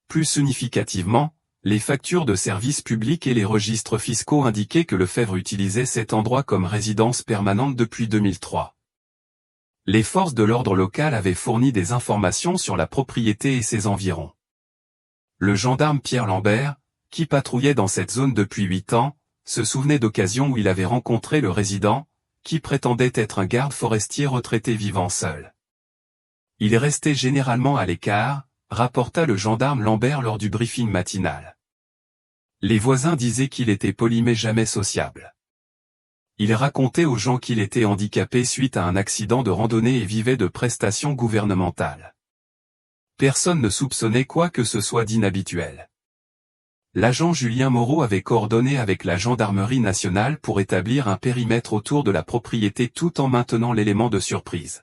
Plus significativement, les factures de services publics et les registres fiscaux indiquaient que Lefebvre utilisait cet endroit comme résidence permanente depuis 2003. Les forces de l'ordre local avaient fourni des informations sur la propriété et ses environs. Le gendarme Pierre Lambert, qui patrouillait dans cette zone depuis 8 ans, se souvenait d'occasions où il avait rencontré le résident, qui prétendait être un garde forestier retraité vivant seul. Il restait généralement à l'écart, rapporta le gendarme Lambert lors du briefing matinal. Les voisins disaient qu'il était poli mais jamais sociable. Il racontait aux gens qu'il était handicapé suite à un accident de randonnée et vivait de prestations gouvernementales. Personne ne soupçonnait quoi que ce soit d'inhabituel. L'agent Julien Moreau avait coordonné avec la gendarmerie nationale pour établir un périmètre autour de la propriété tout en maintenant l'élément de surprise.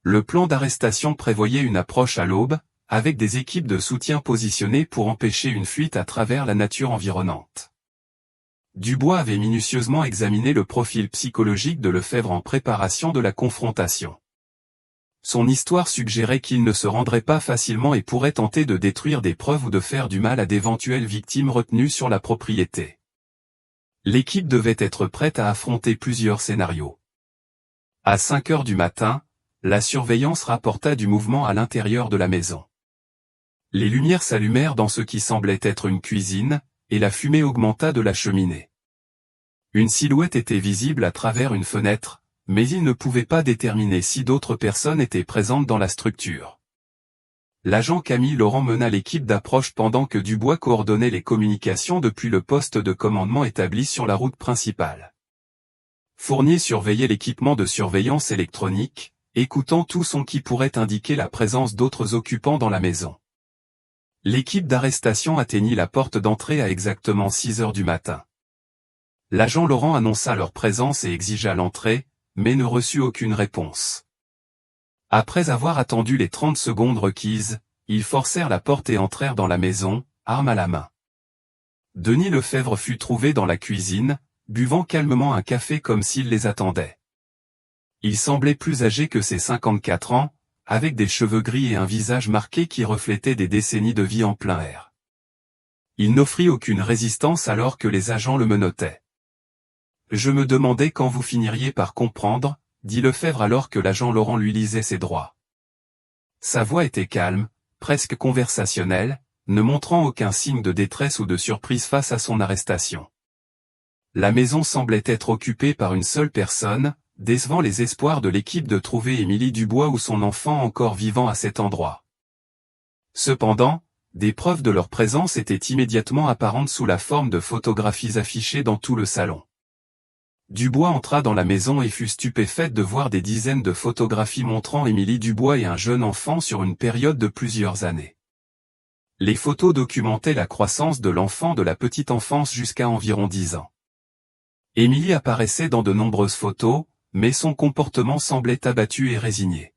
Le plan d'arrestation prévoyait une approche à l'aube, avec des équipes de soutien positionnées pour empêcher une fuite à travers la nature environnante. Dubois avait minutieusement examiné le profil psychologique de Lefebvre en préparation de la confrontation. Son histoire suggérait qu'il ne se rendrait pas facilement et pourrait tenter de détruire des preuves ou de faire du mal à d'éventuelles victimes retenues sur la propriété. L'équipe devait être prête à affronter plusieurs scénarios. À 5 heures du matin, la surveillance rapporta du mouvement à l'intérieur de la maison. Les lumières s'allumèrent dans ce qui semblait être une cuisine, et la fumée augmenta de la cheminée. Une silhouette était visible à travers une fenêtre, mais il ne pouvait pas déterminer si d'autres personnes étaient présentes dans la structure. L'agent Camille Laurent mena l'équipe d'approche pendant que Dubois coordonnait les communications depuis le poste de commandement établi sur la route principale. Fournier surveillait l'équipement de surveillance électronique, écoutant tout son qui pourrait indiquer la présence d'autres occupants dans la maison. L'équipe d'arrestation atteignit la porte d'entrée à exactement 6 heures du matin. L'agent Laurent annonça leur présence et exigea l'entrée, mais ne reçut aucune réponse. Après avoir attendu les 30 secondes requises, ils forcèrent la porte et entrèrent dans la maison, arme à la main. Denis Lefebvre fut trouvé dans la cuisine, buvant calmement un café comme s'il les attendait. Il semblait plus âgé que ses 54 ans, avec des cheveux gris et un visage marqué qui reflétait des décennies de vie en plein air. Il n'offrit aucune résistance alors que les agents le menottaient. « Je me demandais quand vous finiriez par comprendre », dit Lefebvre alors que l'agent Laurent lui lisait ses droits. Sa voix était calme, presque conversationnelle, ne montrant aucun signe de détresse ou de surprise face à son arrestation. La maison semblait être occupée par une seule personne, décevant les espoirs de l'équipe de trouver Émilie Dubois ou son enfant encore vivant à cet endroit. Cependant, des preuves de leur présence étaient immédiatement apparentes sous la forme de photographies affichées dans tout le salon. Dubois entra dans la maison et fut stupéfaite de voir des dizaines de photographies montrant Émilie Dubois et un jeune enfant sur une période de plusieurs années. Les photos documentaient la croissance de l'enfant de la petite enfance jusqu'à environ 10 ans. Émilie apparaissait dans de nombreuses photos, mais son comportement semblait abattu et résigné.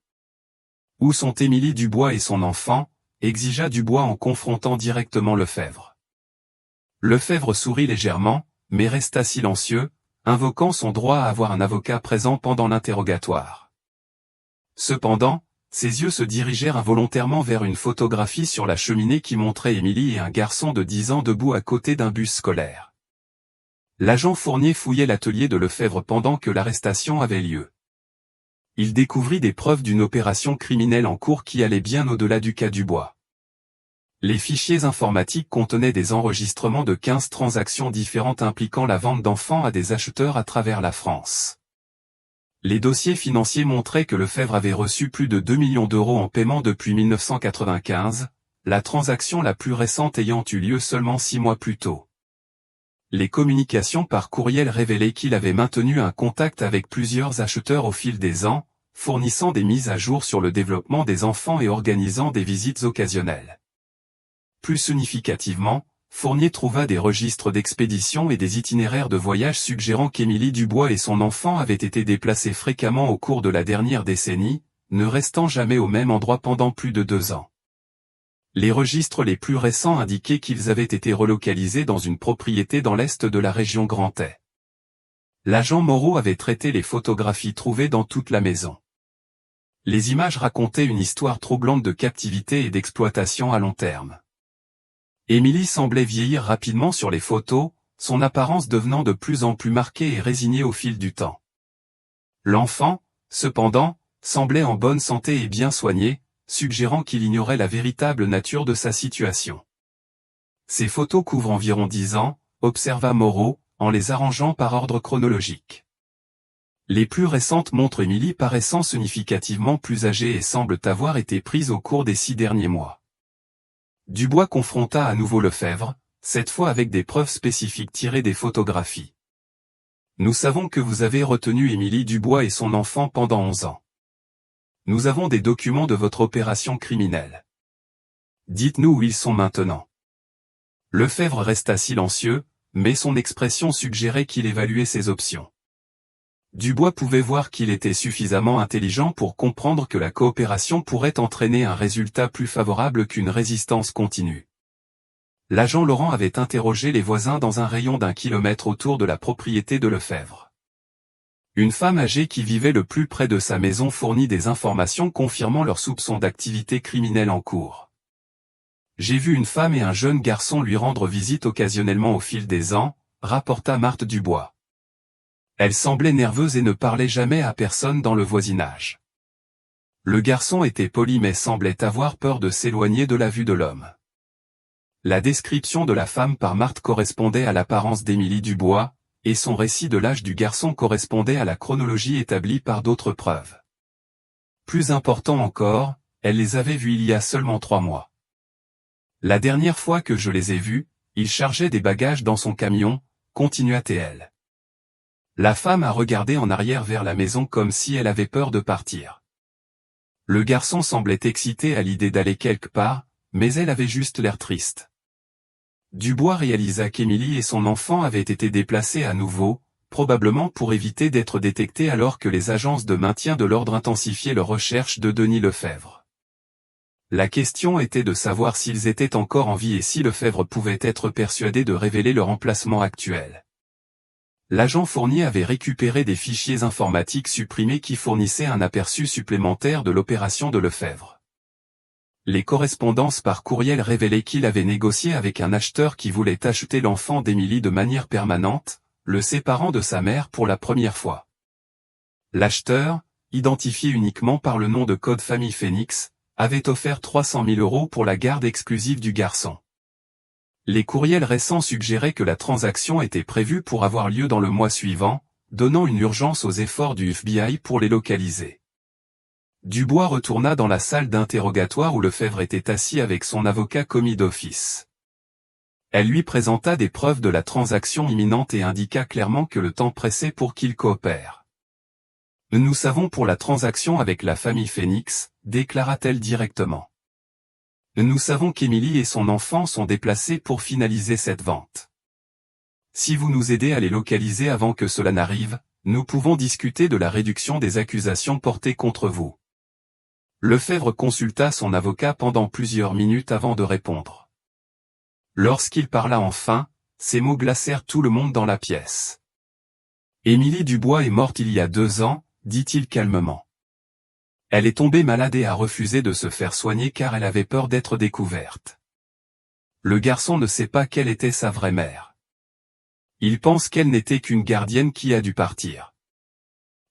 « Où sont Émilie Dubois et son enfant ?» exigea Dubois en confrontant directement Lefebvre. Lefebvre sourit légèrement, mais resta silencieux, invoquant son droit à avoir un avocat présent pendant l'interrogatoire. Cependant, ses yeux se dirigèrent involontairement vers une photographie sur la cheminée qui montrait Émilie et un garçon de 10 ans debout à côté d'un bus scolaire. L'agent Fournier fouillait l'atelier de Lefebvre pendant que l'arrestation avait lieu. Il découvrit des preuves d'une opération criminelle en cours qui allait bien au-delà du cas Dubois. Les fichiers informatiques contenaient des enregistrements de 15 transactions différentes impliquant la vente d'enfants à des acheteurs à travers la France. Les dossiers financiers montraient que Lefebvre avait reçu plus de 2 millions d'euros en paiement depuis 1995, la transaction la plus récente ayant eu lieu seulement 6 mois plus tôt. Les communications par courriel révélaient qu'il avait maintenu un contact avec plusieurs acheteurs au fil des ans, fournissant des mises à jour sur le développement des enfants et organisant des visites occasionnelles. Plus significativement, Fournier trouva des registres d'expédition et des itinéraires de voyage suggérant qu'Émilie Dubois et son enfant avaient été déplacés fréquemment au cours de la dernière décennie, ne restant jamais au même endroit pendant plus de 2 ans. Les registres les plus récents indiquaient qu'ils avaient été relocalisés dans une propriété dans l'est de la région Grand Est. L'agent Moreau avait traité les photographies trouvées dans toute la maison. Les images racontaient une histoire troublante de captivité et d'exploitation à long terme. Émilie semblait vieillir rapidement sur les photos, son apparence devenant de plus en plus marquée et résignée au fil du temps. L'enfant, cependant, semblait en bonne santé et bien soigné, suggérant qu'il ignorait la véritable nature de sa situation. Ces photos couvrent environ 10 ans, observa Moreau, en les arrangeant par ordre chronologique. Les plus récentes montrent Émilie paraissant significativement plus âgée et semblent avoir été prises au cours des 6 derniers mois. Dubois confronta à nouveau Lefebvre, cette fois avec des preuves spécifiques tirées des photographies. Nous savons que vous avez retenu Émilie Dubois et son enfant pendant 11 ans. Nous avons des documents de votre opération criminelle. Dites-nous où ils sont maintenant. Lefebvre resta silencieux, mais son expression suggérait qu'il évaluait ses options. Dubois pouvait voir qu'il était suffisamment intelligent pour comprendre que la coopération pourrait entraîner un résultat plus favorable qu'une résistance continue. L'agent Laurent avait interrogé les voisins dans un rayon d'1 kilomètre autour de la propriété de Lefebvre. Une femme âgée qui vivait le plus près de sa maison fournit des informations confirmant leurs soupçons d'activité criminelle en cours. J'ai vu une femme et un jeune garçon lui rendre visite occasionnellement au fil des ans, rapporta Marthe Dubois. Elle semblait nerveuse et ne parlait jamais à personne dans le voisinage. Le garçon était poli mais semblait avoir peur de s'éloigner de la vue de l'homme. La description de la femme par Marthe correspondait à l'apparence d'Émilie Dubois, et son récit de l'âge du garçon correspondait à la chronologie établie par d'autres preuves. Plus important encore, elle les avait vus il y a seulement 3 mois. La dernière fois que je les ai vus, il chargeait des bagages dans son camion, continua-t-elle. La femme a regardé en arrière vers la maison comme si elle avait peur de partir. Le garçon semblait excité à l'idée d'aller quelque part, mais elle avait juste l'air triste. Dubois réalisa qu'Émilie et son enfant avaient été déplacés à nouveau, probablement pour éviter d'être détectés alors que les agences de maintien de l'ordre intensifiaient leurs recherches de Denis Lefebvre. La question était de savoir s'ils étaient encore en vie et si Lefebvre pouvait être persuadé de révéler leur emplacement actuel. L'agent Fournier avait récupéré des fichiers informatiques supprimés qui fournissaient un aperçu supplémentaire de l'opération de Lefebvre. Les correspondances par courriel révélaient qu'il avait négocié avec un acheteur qui voulait acheter l'enfant d'Émilie de manière permanente, le séparant de sa mère pour la première fois. L'acheteur, identifié uniquement par le nom de code famille Phoenix, avait offert 300 000 € pour la garde exclusive du garçon. Les courriels récents suggéraient que la transaction était prévue pour avoir lieu dans le mois suivant, donnant une urgence aux efforts du FBI pour les localiser. Dubois retourna dans la salle d'interrogatoire où Lefebvre était assis avec son avocat commis d'office. Elle lui présenta des preuves de la transaction imminente et indiqua clairement que le temps pressait pour qu'il coopère. « Nous savons pour la transaction avec la famille Phoenix, déclara-t-elle directement. Nous savons qu'Émilie et son enfant sont déplacés pour finaliser cette vente. Si vous nous aidez à les localiser avant que cela n'arrive, nous pouvons discuter de la réduction des accusations portées contre vous. » Lefebvre consulta son avocat pendant plusieurs minutes avant de répondre. Lorsqu'il parla enfin, ces mots glacèrent tout le monde dans la pièce. « Émilie Dubois est morte il y a 2 ans, dit-il calmement. Elle est tombée malade et a refusé de se faire soigner car elle avait peur d'être découverte. Le garçon ne sait pas quelle était sa vraie mère. Il pense qu'elle n'était qu'une gardienne qui a dû partir. »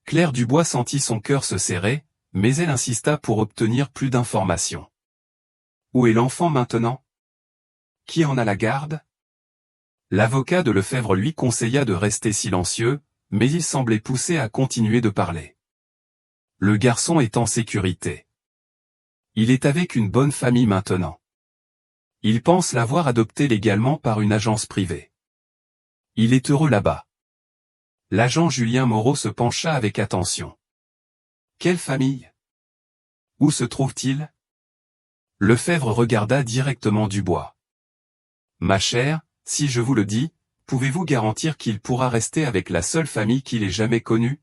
Claire Dubois sentit son cœur se serrer, mais elle insista pour obtenir plus d'informations. « Où est l'enfant maintenant? Qui en a la garde ?» L'avocat de Lefebvre lui conseilla de rester silencieux, mais il semblait poussé à continuer de parler. Le garçon est en sécurité. Il est avec une bonne famille maintenant. Il pense l'avoir adopté légalement par une agence privée. Il est heureux là-bas. L'agent Julien Moreau se pencha avec attention. Quelle famille? Où se trouve-t-il? Lefebvre regarda directement Dubois. Ma chère, si je vous le dis, pouvez-vous garantir qu'il pourra rester avec la seule famille qu'il ait jamais connue?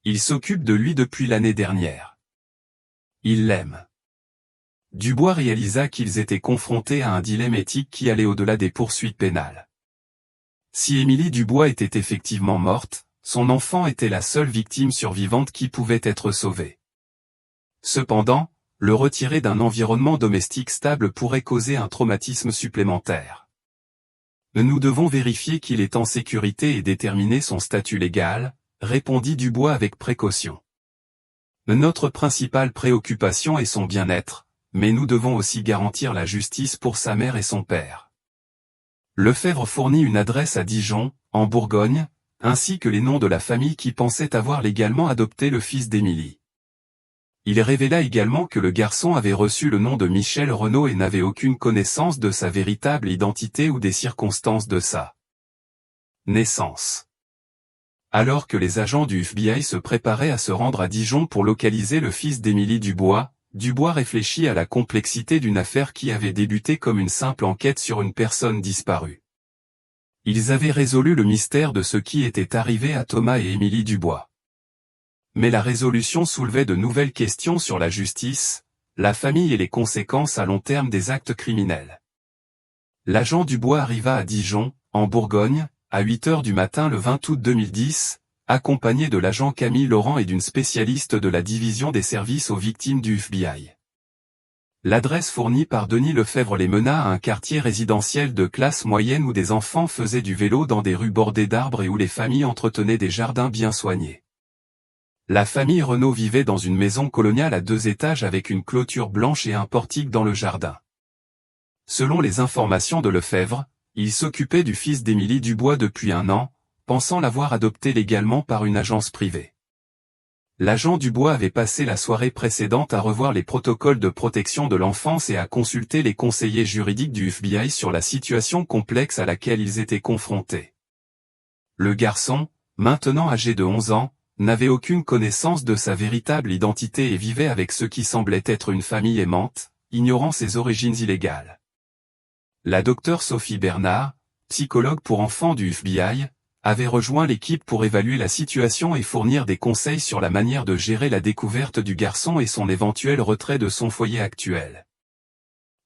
Il s'occupe de lui depuis l'année dernière. Il l'aime. Dubois réalisa qu'ils étaient confrontés à un dilemme éthique qui allait au-delà des poursuites pénales. Si Émilie Dubois était effectivement morte, son enfant était la seule victime survivante qui pouvait être sauvée. Cependant, le retirer d'un environnement domestique stable pourrait causer un traumatisme supplémentaire. Nous devons vérifier qu'il est en sécurité et déterminer son statut légal, répondit Dubois avec précaution. Notre principale préoccupation est son bien-être, mais nous devons aussi garantir la justice pour sa mère et son père. Lefebvre fournit une adresse à Dijon, en Bourgogne, ainsi que les noms de la famille qui pensait avoir légalement adopté le fils d'Émilie. Il révéla également que le garçon avait reçu le nom de Michel Renaud et n'avait aucune connaissance de sa véritable identité ou des circonstances de sa naissance. Alors que les agents du FBI se préparaient à se rendre à Dijon pour localiser le fils d'Émilie Dubois, Dubois réfléchit à la complexité d'une affaire qui avait débuté comme une simple enquête sur une personne disparue. Ils avaient résolu le mystère de ce qui était arrivé à Thomas et Émilie Dubois. Mais la résolution soulevait de nouvelles questions sur la justice, la famille et les conséquences à long terme des actes criminels. L'agent Dubois arriva à Dijon, en Bourgogne, à 8 heures du matin le 20 août 2010, accompagné de l'agent Camille Laurent et d'une spécialiste de la division des services aux victimes du FBI. L'adresse fournie par Denis Lefebvre les mena à un quartier résidentiel de classe moyenne où des enfants faisaient du vélo dans des rues bordées d'arbres et où les familles entretenaient des jardins bien soignés. La famille Renaud vivait dans une maison coloniale à 2 étages avec une clôture blanche et un portique dans le jardin. Selon les informations de Lefebvre, il s'occupait du fils d'Émilie Dubois depuis 1 an, pensant l'avoir adopté légalement par une agence privée. L'agent Dubois avait passé la soirée précédente à revoir les protocoles de protection de l'enfance et à consulter les conseillers juridiques du FBI sur la situation complexe à laquelle ils étaient confrontés. Le garçon, maintenant âgé de 11 ans, n'avait aucune connaissance de sa véritable identité et vivait avec ce qui semblait être une famille aimante, ignorant ses origines illégales. La docteure Sophie Bernard, psychologue pour enfants du FBI, avait rejoint l'équipe pour évaluer la situation et fournir des conseils sur la manière de gérer la découverte du garçon et son éventuel retrait de son foyer actuel.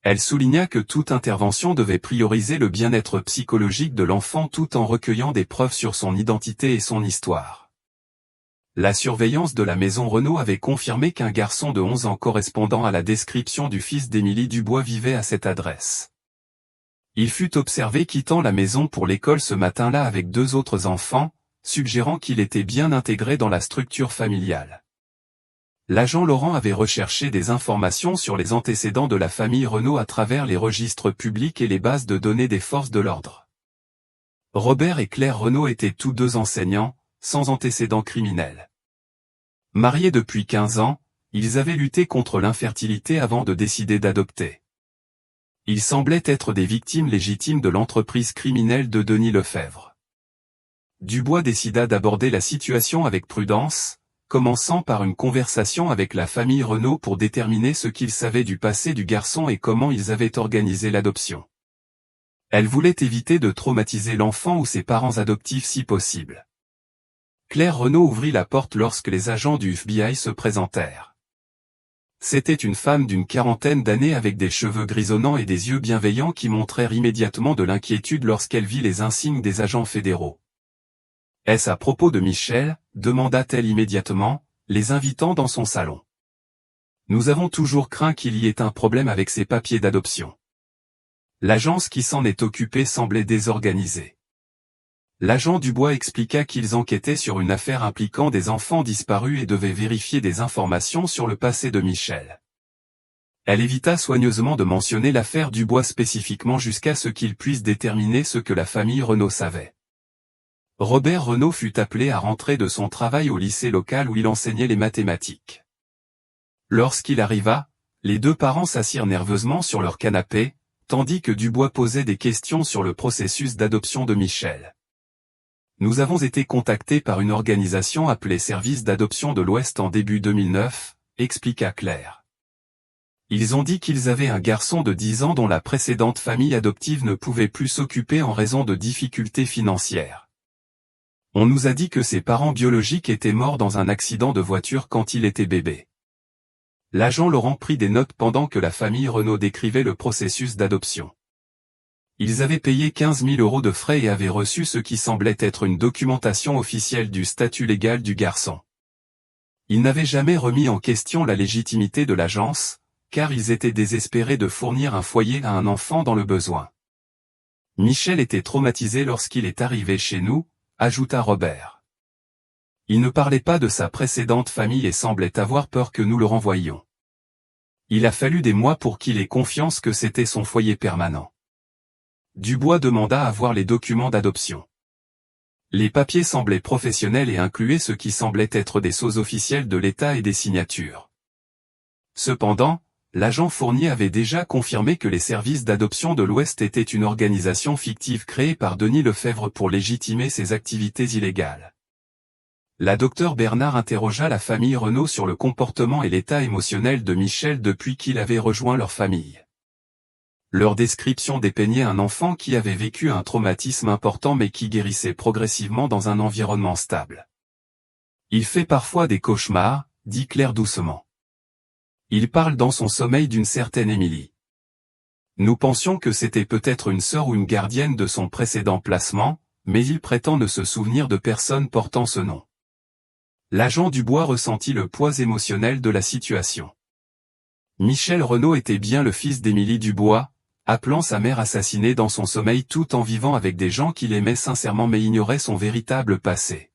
Elle souligna que toute intervention devait prioriser le bien-être psychologique de l'enfant tout en recueillant des preuves sur son identité et son histoire. La surveillance de la maison Renaud avait confirmé qu'un garçon de 11 ans correspondant à la description du fils d'Émilie Dubois vivait à cette adresse. Il fut observé quittant la maison pour l'école ce matin-là avec 2 autres enfants, suggérant qu'il était bien intégré dans la structure familiale. L'agent Laurent avait recherché des informations sur les antécédents de la famille Renaud à travers les registres publics et les bases de données des forces de l'ordre. Robert et Claire Renaud étaient tous 2 enseignants, sans antécédents criminels. Mariés depuis 15 ans, ils avaient lutté contre l'infertilité avant de décider d'adopter. Ils semblaient être des victimes légitimes de l'entreprise criminelle de Denis Lefebvre. Dubois décida d'aborder la situation avec prudence, commençant par une conversation avec la famille Renaud pour déterminer ce qu'ils savaient du passé du garçon et comment ils avaient organisé l'adoption. Elle voulait éviter de traumatiser l'enfant ou ses parents adoptifs si possible. Claire Renaud ouvrit la porte lorsque les agents du FBI se présentèrent. C'était une femme d'une 40aine d'années avec des cheveux grisonnants et des yeux bienveillants qui montrèrent immédiatement de l'inquiétude lorsqu'elle vit les insignes des agents fédéraux. « Est-ce à propos de Michel ?» demanda-t-elle immédiatement, les invitant dans son salon. « Nous avons toujours craint qu'il y ait un problème avec ses papiers d'adoption. » L'agence qui s'en est occupée semblait désorganisée. L'agent Dubois expliqua qu'ils enquêtaient sur une affaire impliquant des enfants disparus et devaient vérifier des informations sur le passé de Michel. Elle évita soigneusement de mentionner l'affaire Dubois spécifiquement jusqu'à ce qu'il puisse déterminer ce que la famille Renaud savait. Robert Renaud fut appelé à rentrer de son travail au lycée local où il enseignait les mathématiques. Lorsqu'il arriva, les 2 parents s'assirent nerveusement sur leur canapé, tandis que Dubois posait des questions sur le processus d'adoption de Michel. Nous avons été contactés par une organisation appelée Service d'adoption de l'Ouest en début 2009, expliqua Claire. Ils ont dit qu'ils avaient un garçon de 10 ans dont la précédente famille adoptive ne pouvait plus s'occuper en raison de difficultés financières. On nous a dit que ses parents biologiques étaient morts dans un accident de voiture quand il était bébé. L'agent Laurent prit des notes pendant que la famille Renaud décrivait le processus d'adoption. Ils avaient payé 15 000 € de frais et avaient reçu ce qui semblait être une documentation officielle du statut légal du garçon. Ils n'avaient jamais remis en question la légitimité de l'agence, car ils étaient désespérés de fournir un foyer à un enfant dans le besoin. Michel était traumatisé lorsqu'il est arrivé chez nous, ajouta Robert. Il ne parlait pas de sa précédente famille et semblait avoir peur que nous le renvoyions. Il a fallu des mois pour qu'il ait confiance que c'était son foyer permanent. Dubois demanda à voir les documents d'adoption. Les papiers semblaient professionnels et incluaient ce qui semblait être des sceaux officiels de l'État et des signatures. Cependant, l'agent Fournier avait déjà confirmé que les services d'adoption de l'Ouest étaient une organisation fictive créée par Denis Lefebvre pour légitimer ses activités illégales. La docteure Bernard interrogea la famille Renaud sur le comportement et l'état émotionnel de Michel depuis qu'il avait rejoint leur famille. Leur description dépeignait un enfant qui avait vécu un traumatisme important mais qui guérissait progressivement dans un environnement stable. « Il fait parfois des cauchemars », dit Claire doucement. « Il parle dans son sommeil d'une certaine Émilie. Nous pensions que c'était peut-être une sœur ou une gardienne de son précédent placement, mais il prétend ne se souvenir de personne portant ce nom. » L'agent Dubois ressentit le poids émotionnel de la situation. Michel Renaud était bien le fils d'Émilie Dubois, appelant sa mère assassinée dans son sommeil tout en vivant avec des gens qu'il aimait sincèrement mais ignorait son véritable passé.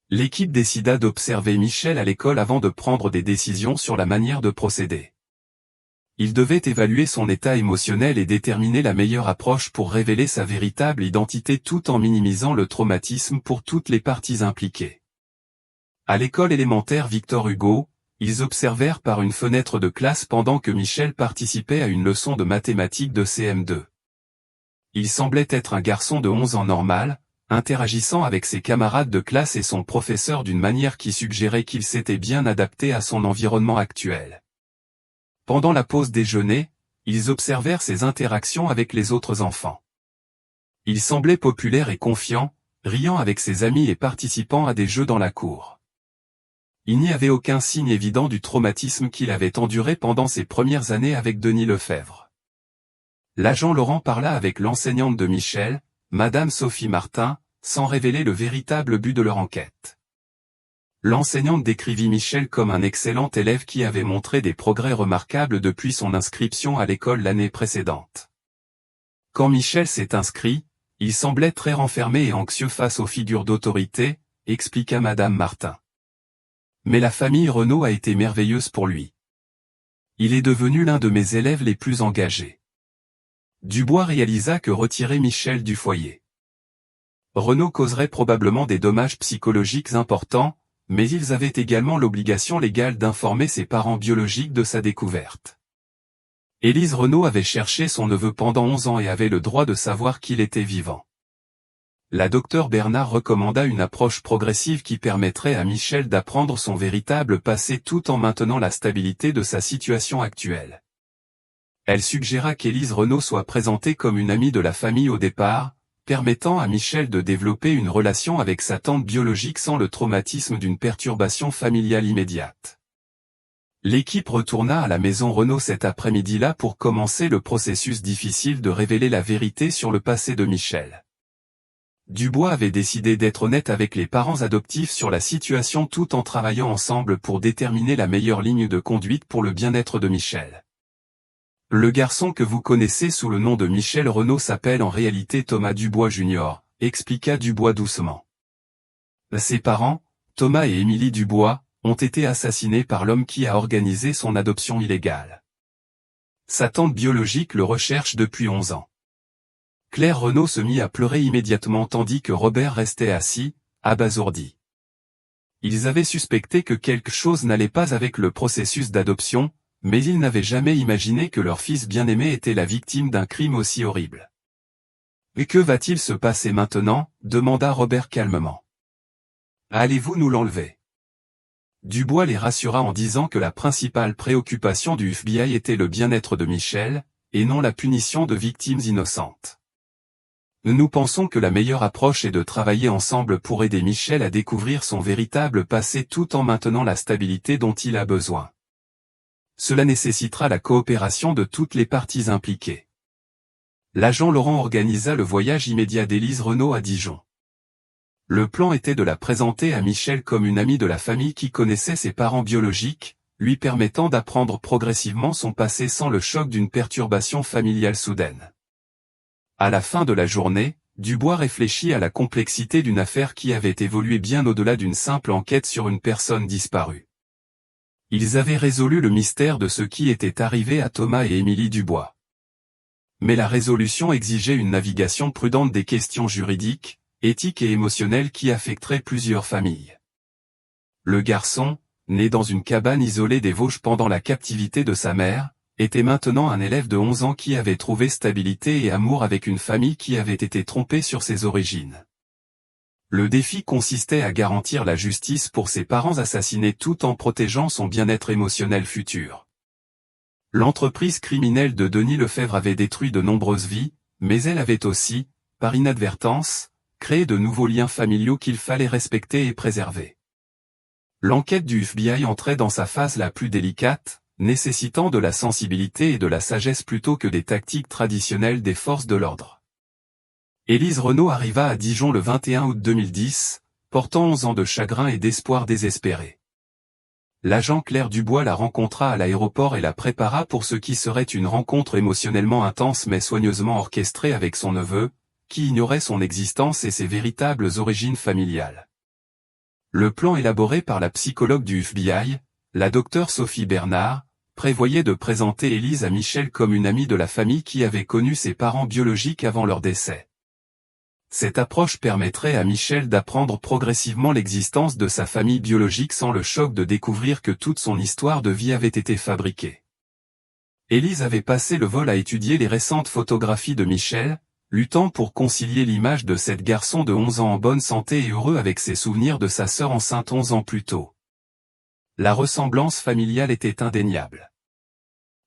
L'équipe décida d'observer Michel à l'école avant de prendre des décisions sur la manière de procéder. Il devait évaluer son état émotionnel et déterminer la meilleure approche pour révéler sa véritable identité tout en minimisant le traumatisme pour toutes les parties impliquées. À l'école élémentaire Victor Hugo, ils observèrent par une fenêtre de classe pendant que Michel participait à une leçon de mathématiques de CM2. Il semblait être un garçon de 11 ans normal, interagissant avec ses camarades de classe et son professeur d'une manière qui suggérait qu'il s'était bien adapté à son environnement actuel. Pendant la pause déjeuner, ils observèrent ses interactions avec les autres enfants. Il semblait populaire et confiant, riant avec ses amis et participant à des jeux dans la cour. Il n'y avait aucun signe évident du traumatisme qu'il avait enduré pendant ses premières années avec Denis Lefebvre. L'agent Laurent parla avec l'enseignante de Michel, Madame Sophie Martin, sans révéler le véritable but de leur enquête. L'enseignante décrivit Michel comme un excellent élève qui avait montré des progrès remarquables depuis son inscription à l'école l'année précédente. Quand Michel s'est inscrit, il semblait très renfermé et anxieux face aux figures d'autorité, expliqua Madame Martin. Mais la famille Renaud a été merveilleuse pour lui. Il est devenu l'un de mes élèves les plus engagés. Dubois réalisa que retirer Michel du foyer Renaud causerait probablement des dommages psychologiques importants, mais ils avaient également l'obligation légale d'informer ses parents biologiques de sa découverte. Élise Renaud avait cherché son neveu pendant 11 ans et avait le droit de savoir qu'il était vivant. La docteure Bernard recommanda une approche progressive qui permettrait à Michel d'apprendre son véritable passé tout en maintenant la stabilité de sa situation actuelle. Elle suggéra qu'Élise Renaud soit présentée comme une amie de la famille au départ, permettant à Michel de développer une relation avec sa tante biologique sans le traumatisme d'une perturbation familiale immédiate. L'équipe retourna à la maison Renaud cet après-midi-là pour commencer le processus difficile de révéler la vérité sur le passé de Michel. Dubois avait décidé d'être honnête avec les parents adoptifs sur la situation tout en travaillant ensemble pour déterminer la meilleure ligne de conduite pour le bien-être de Michel. Le garçon que vous connaissez sous le nom de Michel Renaud s'appelle en réalité Thomas Dubois Jr., expliqua Dubois doucement. Ses parents, Thomas et Émilie Dubois, ont été assassinés par l'homme qui a organisé son adoption illégale. Sa tante biologique le recherche depuis 11 ans. Claire Renaud se mit à pleurer immédiatement tandis que Robert restait assis, abasourdi. Ils avaient suspecté que quelque chose n'allait pas avec le processus d'adoption, mais ils n'avaient jamais imaginé que leur fils bien-aimé était la victime d'un crime aussi horrible. « Et que va-t-il se passer maintenant » demanda Robert calmement. « Allez-vous nous l'enlever » Dubois les rassura en disant que la principale préoccupation du FBI était le bien-être de Michel, et non la punition de victimes innocentes. Nous pensons que la meilleure approche est de travailler ensemble pour aider Michel à découvrir son véritable passé tout en maintenant la stabilité dont il a besoin. Cela nécessitera la coopération de toutes les parties impliquées. L'agent Laurent organisa le voyage immédiat d'Élise Renaud à Dijon. Le plan était de la présenter à Michel comme une amie de la famille qui connaissait ses parents biologiques, lui permettant d'apprendre progressivement son passé sans le choc d'une perturbation familiale soudaine. À la fin de la journée, Dubois réfléchit à la complexité d'une affaire qui avait évolué bien au-delà d'une simple enquête sur une personne disparue. Ils avaient résolu le mystère de ce qui était arrivé à Thomas et Émilie Dubois. Mais la résolution exigeait une navigation prudente des questions juridiques, éthique et émotionnelle qui affecterait plusieurs familles. Le garçon, né dans une cabane isolée des Vosges pendant la captivité de sa mère, était maintenant un élève de 11 ans qui avait trouvé stabilité et amour avec une famille qui avait été trompée sur ses origines. Le défi consistait à garantir la justice pour ses parents assassinés tout en protégeant son bien-être émotionnel futur. L'entreprise criminelle de Denis Lefebvre avait détruit de nombreuses vies, mais elle avait aussi, par inadvertance, créé de nouveaux liens familiaux qu'il fallait respecter et préserver. L'enquête du FBI entrait dans sa phase la plus délicate, nécessitant de la sensibilité et de la sagesse plutôt que des tactiques traditionnelles des forces de l'ordre. Élise Renaud arriva à Dijon le 21 août 2010, portant 11 ans de chagrin et d'espoir désespéré. L'agent Claire Dubois la rencontra à l'aéroport et la prépara pour ce qui serait une rencontre émotionnellement intense mais soigneusement orchestrée avec son neveu, qui ignorait son existence et ses véritables origines familiales. Le plan élaboré par la psychologue du FBI, la docteure Sophie Bernard, prévoyait de présenter Élise à Michel comme une amie de la famille qui avait connu ses parents biologiques avant leur décès. Cette approche permettrait à Michel d'apprendre progressivement l'existence de sa famille biologique sans le choc de découvrir que toute son histoire de vie avait été fabriquée. Élise avait passé le vol à étudier les récentes photographies de Michel, luttant pour concilier l'image de cet garçon de 11 ans en bonne santé et heureux avec ses souvenirs de sa sœur enceinte 11 ans plus tôt. La ressemblance familiale était indéniable.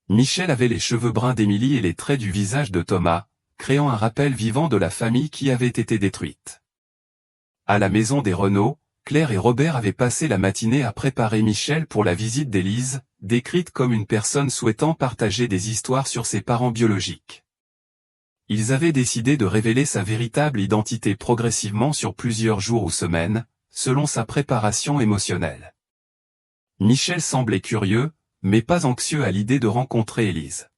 Michel avait les cheveux bruns d'Émilie et les traits du visage de Thomas, créant un rappel vivant de la famille qui avait été détruite. À la maison des Renaud, Claire et Robert avaient passé la matinée à préparer Michel pour la visite d'Élise, décrite comme une personne souhaitant partager des histoires sur ses parents biologiques. Ils avaient décidé de révéler sa véritable identité progressivement sur plusieurs jours ou semaines, selon sa préparation émotionnelle. Michel semblait curieux, mais pas anxieux à l'idée de rencontrer Élise.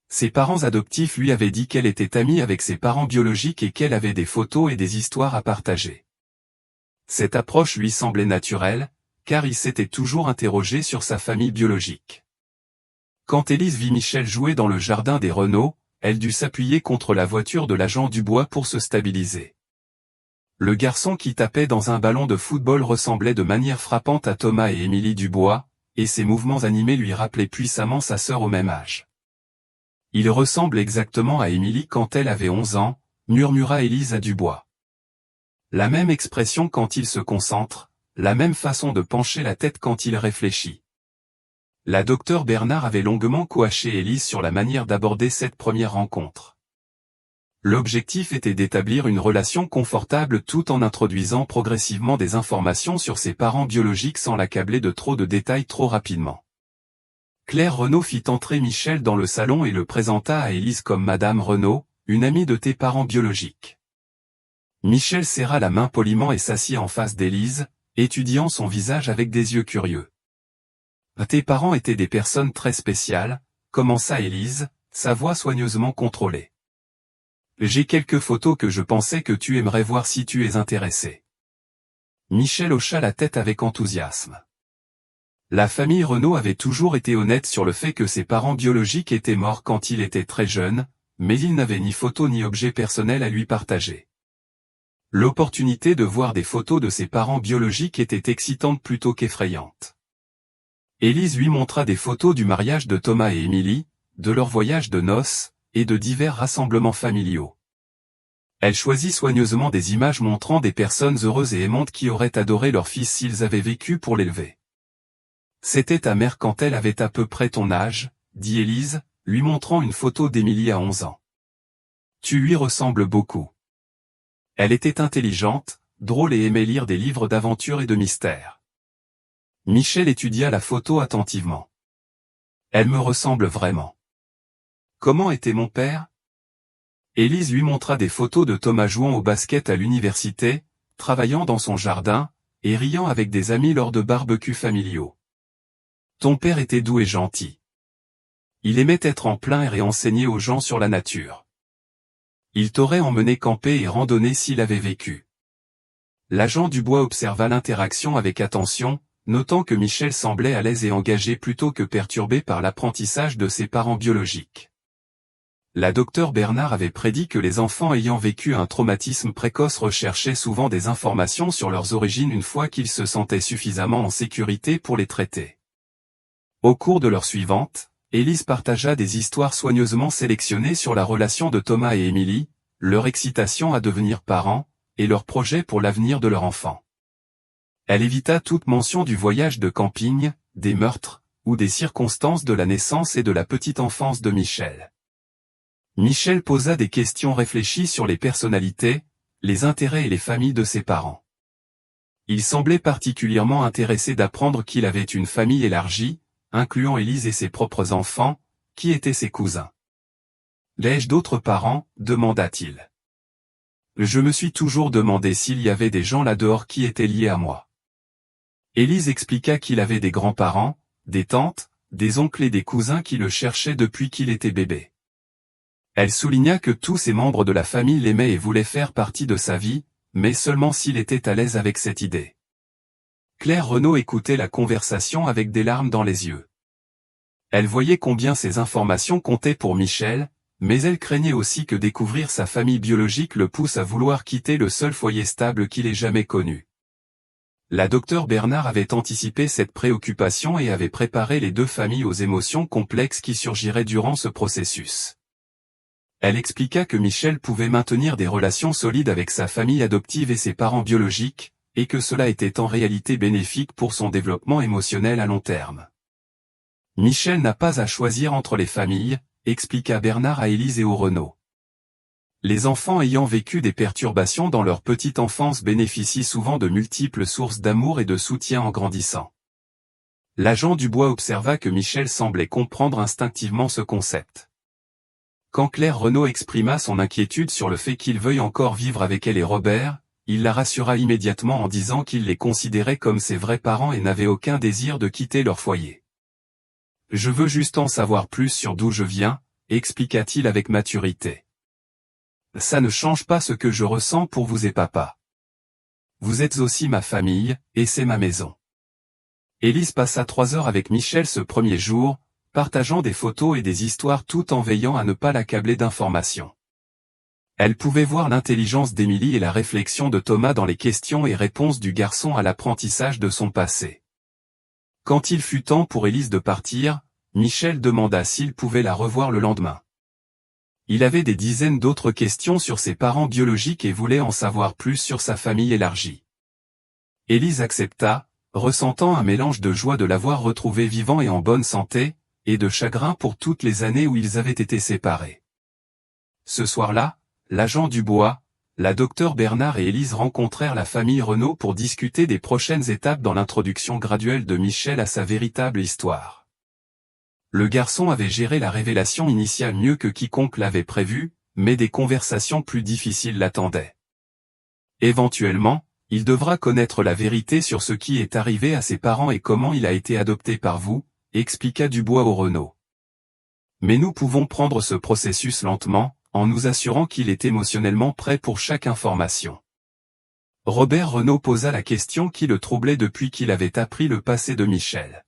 Ses parents adoptifs lui avaient dit qu'elle était amie avec ses parents biologiques et qu'elle avait des photos et des histoires à partager. Cette approche lui semblait naturelle, car il s'était toujours interrogé sur sa famille biologique. Quand Élise vit Michel jouer dans le jardin des Renaud, elle dut s'appuyer contre la voiture de l'agent Dubois pour se stabiliser. Le garçon qui tapait dans un ballon de football ressemblait de manière frappante à Thomas et Émilie Dubois, et ses mouvements animés lui rappelaient puissamment sa sœur au même âge. Il ressemble exactement à Émilie quand elle avait 11 ans, murmura Élise à Dubois. La même expression quand il se concentre, la même façon de pencher la tête quand il réfléchit. La docteure Bernard avait longuement coaché Élise sur la manière d'aborder cette première rencontre. L'objectif était d'établir une relation confortable tout en introduisant progressivement des informations sur ses parents biologiques sans l'accabler de trop de détails trop rapidement. Claire Renaud fit entrer Michel dans le salon et le présenta à Élise comme Madame Renaud, une amie de tes parents biologiques. Michel serra la main poliment et s'assit en face d'Élise, étudiant son visage avec des yeux curieux. Tes parents étaient des personnes très spéciales, commença Élise, sa voix soigneusement contrôlée. J'ai quelques photos que je pensais que tu aimerais voir si tu es intéressé. Michel hocha la tête avec enthousiasme. La famille Renaud avait toujours été honnête sur le fait que ses parents biologiques étaient morts quand il était très jeune, mais il n'avait ni photos ni objets personnels à lui partager. L'opportunité de voir des photos de ses parents biologiques était excitante plutôt qu'effrayante. Élise lui montra des photos du mariage de Thomas et Émilie, de leur voyage de noces, et de divers rassemblements familiaux. Elle choisit soigneusement des images montrant des personnes heureuses et aimantes qui auraient adoré leur fils s'ils avaient vécu pour l'élever. C'était ta mère quand elle avait à peu près ton âge, dit Élise, lui montrant une photo d'Émilie à 11 ans. Tu lui ressembles beaucoup. Elle était intelligente, drôle et aimait lire des livres d'aventure et de mystère. Michel étudia la photo attentivement. Elle me ressemble vraiment. Comment était mon père? Élise lui montra des photos de Thomas jouant au basket à l'université, travaillant dans son jardin, et riant avec des amis lors de barbecues familiaux. Ton père était doux et gentil. Il aimait être en plein air et enseigner aux gens sur la nature. Il t'aurait emmené camper et randonner s'il avait vécu. L'agent Dubois observa l'interaction avec attention, notant que Michel semblait à l'aise et engagé plutôt que perturbé par l'apprentissage de ses parents biologiques. La docteure Bernard avait prédit que les enfants ayant vécu un traumatisme précoce recherchaient souvent des informations sur leurs origines une fois qu'ils se sentaient suffisamment en sécurité pour les traiter. Au cours de l'heure suivante, Élise partagea des histoires soigneusement sélectionnées sur la relation de Thomas et Émilie, leur excitation à devenir parents, et leurs projets pour l'avenir de leur enfant. Elle évita toute mention du voyage de camping, des meurtres, ou des circonstances de la naissance et de la petite enfance de Michel. Michel posa des questions réfléchies sur les personnalités, les intérêts et les familles de ses parents. Il semblait particulièrement intéressé d'apprendre qu'il avait une famille élargie, incluant Élise et ses propres enfants, qui étaient ses cousins. « L'ai-je d'autres parents » demanda-t-il. Je me suis toujours demandé s'il y avait des gens là-dehors qui étaient liés à moi. Élise expliqua qu'il avait des grands-parents, des tantes, des oncles et des cousins qui le cherchaient depuis qu'il était bébé. Elle souligna que tous ces membres de la famille l'aimaient et voulaient faire partie de sa vie, mais seulement s'il était à l'aise avec cette idée. Claire Renaud écoutait la conversation avec des larmes dans les yeux. Elle voyait combien ces informations comptaient pour Michel, mais elle craignait aussi que découvrir sa famille biologique le pousse à vouloir quitter le seul foyer stable qu'il ait jamais connu. La docteure Bernard avait anticipé cette préoccupation et avait préparé les deux familles aux émotions complexes qui surgiraient durant ce processus. Elle expliqua que Michel pouvait maintenir des relations solides avec sa famille adoptive et ses parents biologiques, et que cela était en réalité bénéfique pour son développement émotionnel à long terme. Michel n'a pas à choisir entre les familles, expliqua Bernard à Élise et aux Renaud. Les enfants ayant vécu des perturbations dans leur petite enfance bénéficient souvent de multiples sources d'amour et de soutien en grandissant. L'agent Dubois observa que Michel semblait comprendre instinctivement ce concept. Quand Claire Renaud exprima son inquiétude sur le fait qu'il veuille encore vivre avec elle et Robert, il la rassura immédiatement en disant qu'il les considérait comme ses vrais parents et n'avait aucun désir de quitter leur foyer. « Je veux juste en savoir plus sur d'où je viens », expliqua-t-il avec maturité. « Ça ne change pas ce que je ressens pour vous et papa. Vous êtes aussi ma famille, et c'est ma maison. » Élise passa 3 heures avec Michel ce premier jour, partageant des photos et des histoires tout en veillant à ne pas l'accabler d'informations. Elle pouvait voir l'intelligence d'Émilie et la réflexion de Thomas dans les questions et réponses du garçon à l'apprentissage de son passé. Quand il fut temps pour Élise de partir, Michel demanda s'il pouvait la revoir le lendemain. Il avait des dizaines d'autres questions sur ses parents biologiques et voulait en savoir plus sur sa famille élargie. Élise accepta, ressentant un mélange de joie de l'avoir retrouvé vivant et en bonne santé, et de chagrin pour toutes les années où ils avaient été séparés. Ce soir-là, l'agent Dubois, la docteure Bernard et Élise rencontrèrent la famille Renaud pour discuter des prochaines étapes dans l'introduction graduelle de Michel à sa véritable histoire. Le garçon avait géré la révélation initiale mieux que quiconque l'avait prévu, mais des conversations plus difficiles l'attendaient. Éventuellement, il devra connaître la vérité sur ce qui est arrivé à ses parents et comment il a été adopté par vous, expliqua Dubois aux Renaud. Mais nous pouvons prendre ce processus lentement, en nous assurant qu'il est émotionnellement prêt pour chaque information. Robert Renaud posa la question qui le troublait depuis qu'il avait appris le passé de Michel.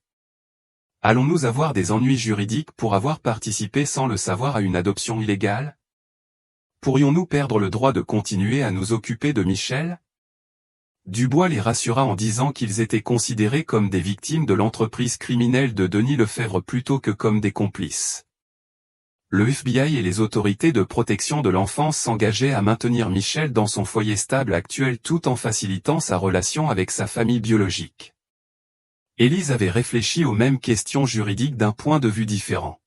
Allons-nous avoir des ennuis juridiques pour avoir participé sans le savoir à une adoption illégale? Pourrions-nous perdre le droit de continuer à nous occuper de Michel? Dubois les rassura en disant qu'ils étaient considérés comme des victimes de l'entreprise criminelle de Denis Lefebvre plutôt que comme des complices. Le FBI et les autorités de protection de l'enfance s'engageaient à maintenir Michel dans son foyer stable actuel tout en facilitant sa relation avec sa famille biologique. Élise avait réfléchi aux mêmes questions juridiques d'un point de vue différent.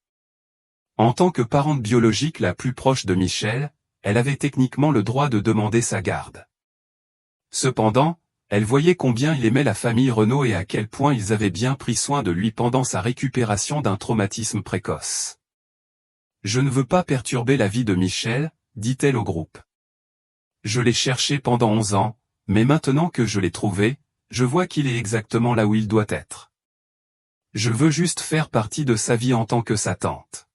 En tant que parente biologique la plus proche de Michel, elle avait techniquement le droit de demander sa garde. Cependant, elle voyait combien il aimait la famille Renaud et à quel point ils avaient bien pris soin de lui pendant sa récupération d'un traumatisme précoce. « Je ne veux pas perturber la vie de Michel », dit-elle au groupe. « Je l'ai cherché pendant 11 ans, mais maintenant que je l'ai trouvé, je vois qu'il est exactement là où il doit être. Je veux juste faire partie de sa vie en tant que sa tante. »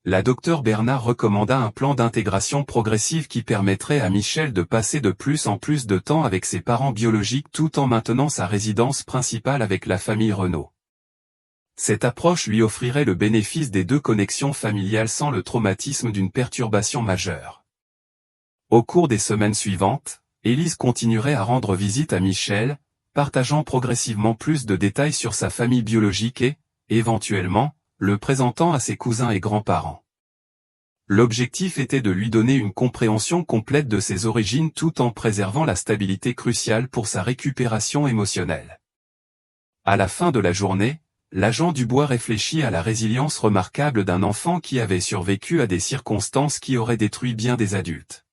La docteure Bernard recommanda un plan d'intégration progressive qui permettrait à Michel de passer de plus en plus de temps avec ses parents biologiques tout en maintenant sa résidence principale avec la famille Renaud. Cette approche lui offrirait le bénéfice des deux connexions familiales sans le traumatisme d'une perturbation majeure. Au cours des semaines suivantes, Élise continuerait à rendre visite à Michel, partageant progressivement plus de détails sur sa famille biologique et, éventuellement, le présentant à ses cousins et grands-parents. L'objectif était de lui donner une compréhension complète de ses origines tout en préservant la stabilité cruciale pour sa récupération émotionnelle. À la fin de la journée, l'agent Dubois réfléchit à la résilience remarquable d'un enfant qui avait survécu à des circonstances qui auraient détruit bien des adultes.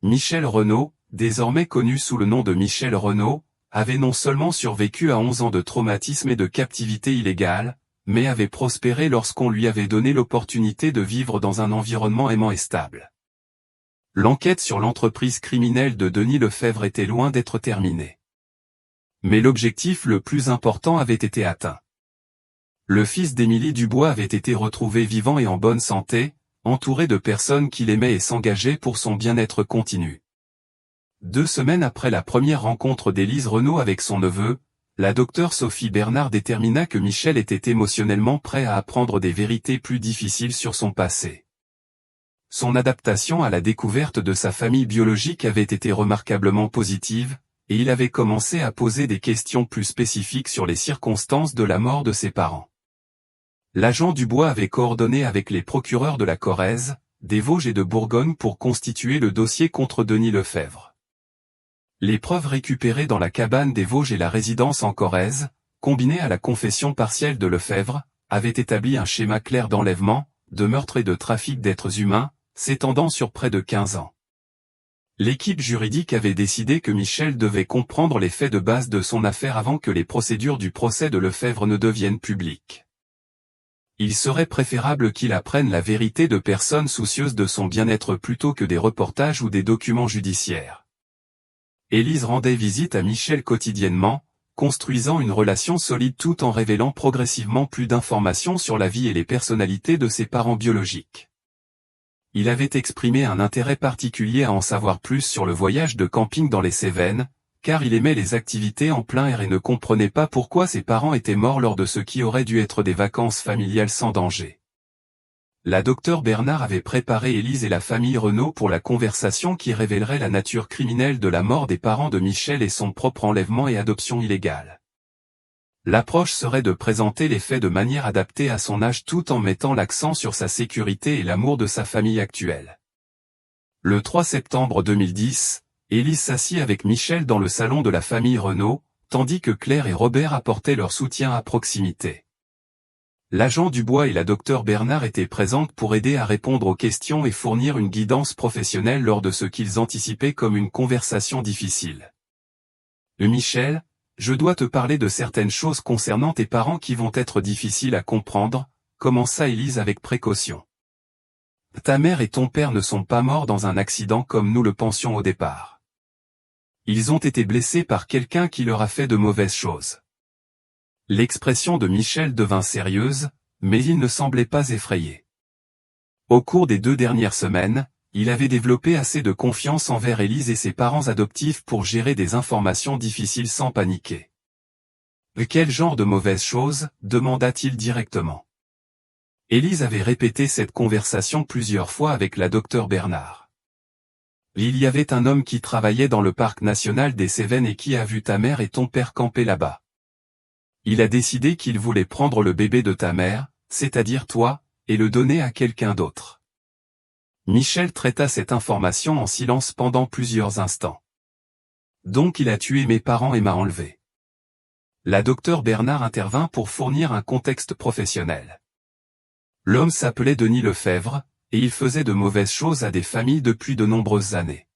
Michel Renaud, désormais connu sous le nom de Michel Renaud, avait non seulement survécu à 11 ans de traumatisme et de captivité illégale, mais avait prospéré lorsqu'on lui avait donné l'opportunité de vivre dans un environnement aimant et stable. L'enquête sur l'entreprise criminelle de Denis Lefebvre était loin d'être terminée. Mais l'objectif le plus important avait été atteint. Le fils d'Émilie Dubois avait été retrouvé vivant et en bonne santé, entouré de personnes qu'il aimait et s'engageait pour son bien-être continu. 2 semaines après la première rencontre d'Élise Renaud avec son neveu, la docteure Sophie Bernard détermina que Michel était émotionnellement prêt à apprendre des vérités plus difficiles sur son passé. Son adaptation à la découverte de sa famille biologique avait été remarquablement positive, et il avait commencé à poser des questions plus spécifiques sur les circonstances de la mort de ses parents. L'agent Dubois avait coordonné avec les procureurs de la Corrèze, des Vosges et de Bourgogne pour constituer le dossier contre Denis Lefebvre. Les preuves récupérées dans la cabane des Vosges et la résidence en Corrèze, combinées à la confession partielle de Lefebvre, avaient établi un schéma clair d'enlèvement, de meurtre et de trafic d'êtres humains, s'étendant sur près de 15 ans. L'équipe juridique avait décidé que Michel devait comprendre les faits de base de son affaire avant que les procédures du procès de Lefebvre ne deviennent publiques. Il serait préférable qu'il apprenne la vérité de personnes soucieuses de son bien-être plutôt que des reportages ou des documents judiciaires. Élise rendait visite à Michel quotidiennement, construisant une relation solide tout en révélant progressivement plus d'informations sur la vie et les personnalités de ses parents biologiques. Il avait exprimé un intérêt particulier à en savoir plus sur le voyage de camping dans les Cévennes, car il aimait les activités en plein air et ne comprenait pas pourquoi ses parents étaient morts lors de ce qui aurait dû être des vacances familiales sans danger. La docteure Bernard avait préparé Élise et la famille Renaud pour la conversation qui révélerait la nature criminelle de la mort des parents de Michel et son propre enlèvement et adoption illégale. L'approche serait de présenter les faits de manière adaptée à son âge tout en mettant l'accent sur sa sécurité et l'amour de sa famille actuelle. Le 3 septembre 2010, Élise s'assit avec Michel dans le salon de la famille Renaud, tandis que Claire et Robert apportaient leur soutien à proximité. L'agent Dubois et la docteure Bernard étaient présentes pour aider à répondre aux questions et fournir une guidance professionnelle lors de ce qu'ils anticipaient comme une conversation difficile. Michel, je dois te parler de certaines choses concernant tes parents qui vont être difficiles à comprendre, commença Élise avec précaution. Ta mère et ton père ne sont pas morts dans un accident comme nous le pensions au départ. Ils ont été blessés par quelqu'un qui leur a fait de mauvaises choses. L'expression de Michel devint sérieuse, mais il ne semblait pas effrayé. Au cours des 2 dernières semaines, il avait développé assez de confiance envers Élise et ses parents adoptifs pour gérer des informations difficiles sans paniquer. Quel genre de mauvaises choses, demanda-t-il directement. Élise avait répété cette conversation plusieurs fois avec la docteure Bernard. Il y avait un homme qui travaillait dans le parc national des Cévennes et qui a vu ta mère et ton père camper là-bas. Il a décidé qu'il voulait prendre le bébé de ta mère, c'est-à-dire toi, et le donner à quelqu'un d'autre. Michel traita cette information en silence pendant plusieurs instants. Donc il a tué mes parents et m'a enlevé. La docteure Bernard intervint pour fournir un contexte professionnel. L'homme s'appelait Denis Lefebvre, et il faisait de mauvaises choses à des familles depuis de nombreuses années.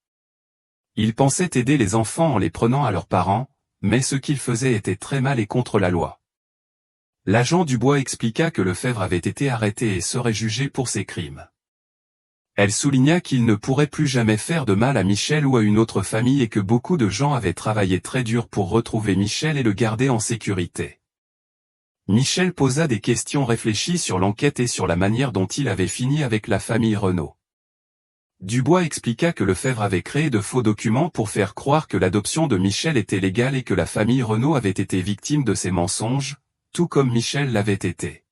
Il pensait aider les enfants en les prenant à leurs parents, mais ce qu'il faisait était très mal et contre la loi. L'agent Dubois expliqua que Lefebvre avait été arrêté et serait jugé pour ses crimes. Elle souligna qu'il ne pourrait plus jamais faire de mal à Michel ou à une autre famille et que beaucoup de gens avaient travaillé très dur pour retrouver Michel et le garder en sécurité. Michel posa des questions réfléchies sur l'enquête et sur la manière dont il avait fini avec la famille Renaud. Dubois expliqua que Lefebvre avait créé de faux documents pour faire croire que l'adoption de Michel était légale et que la famille Renaud avait été victime de ces mensonges, tout comme Michel l'avait été.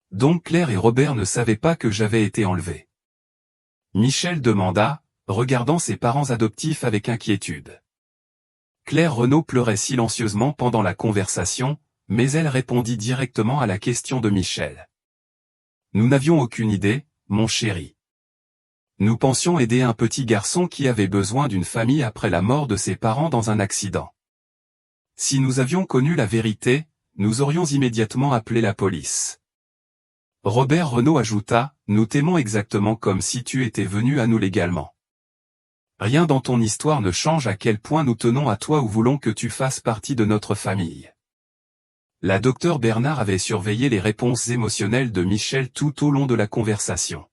Donc Claire et Robert ne savaient pas que j'avais été enlevé. Michel demanda, regardant ses parents adoptifs avec inquiétude. Claire Renaud pleurait silencieusement pendant la conversation, mais elle répondit directement à la question de Michel. Nous n'avions aucune idée, mon chéri. Nous pensions aider un petit garçon qui avait besoin d'une famille après la mort de ses parents dans un accident. Si nous avions connu la vérité, nous aurions immédiatement appelé la police. Robert Renaud ajouta, nous t'aimons exactement comme si tu étais venu à nous légalement. Rien dans ton histoire ne change à quel point nous tenons à toi ou voulons que tu fasses partie de notre famille. La docteure Bernard avait surveillé les réponses émotionnelles de Michel tout au long de la conversation.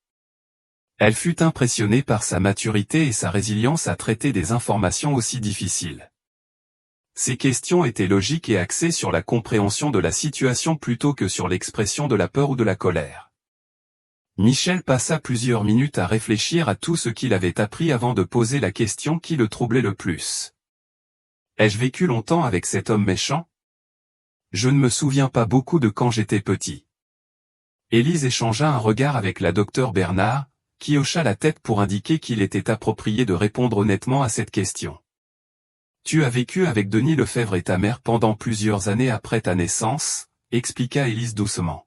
Elle fut impressionnée par sa maturité et sa résilience à traiter des informations aussi difficiles. Ses questions étaient logiques et axées sur la compréhension de la situation plutôt que sur l'expression de la peur ou de la colère. Michel passa plusieurs minutes à réfléchir à tout ce qu'il avait appris avant de poser la question qui le troublait le plus. Ai-je vécu longtemps avec cet homme méchant? Je ne me souviens pas beaucoup de quand j'étais petit. Élise échangea un regard avec la docteure Bernard, qui hocha la tête pour indiquer qu'il était approprié de répondre honnêtement à cette question. Tu as vécu avec Denis Lefebvre et ta mère pendant plusieurs années après ta naissance, expliqua Élise doucement.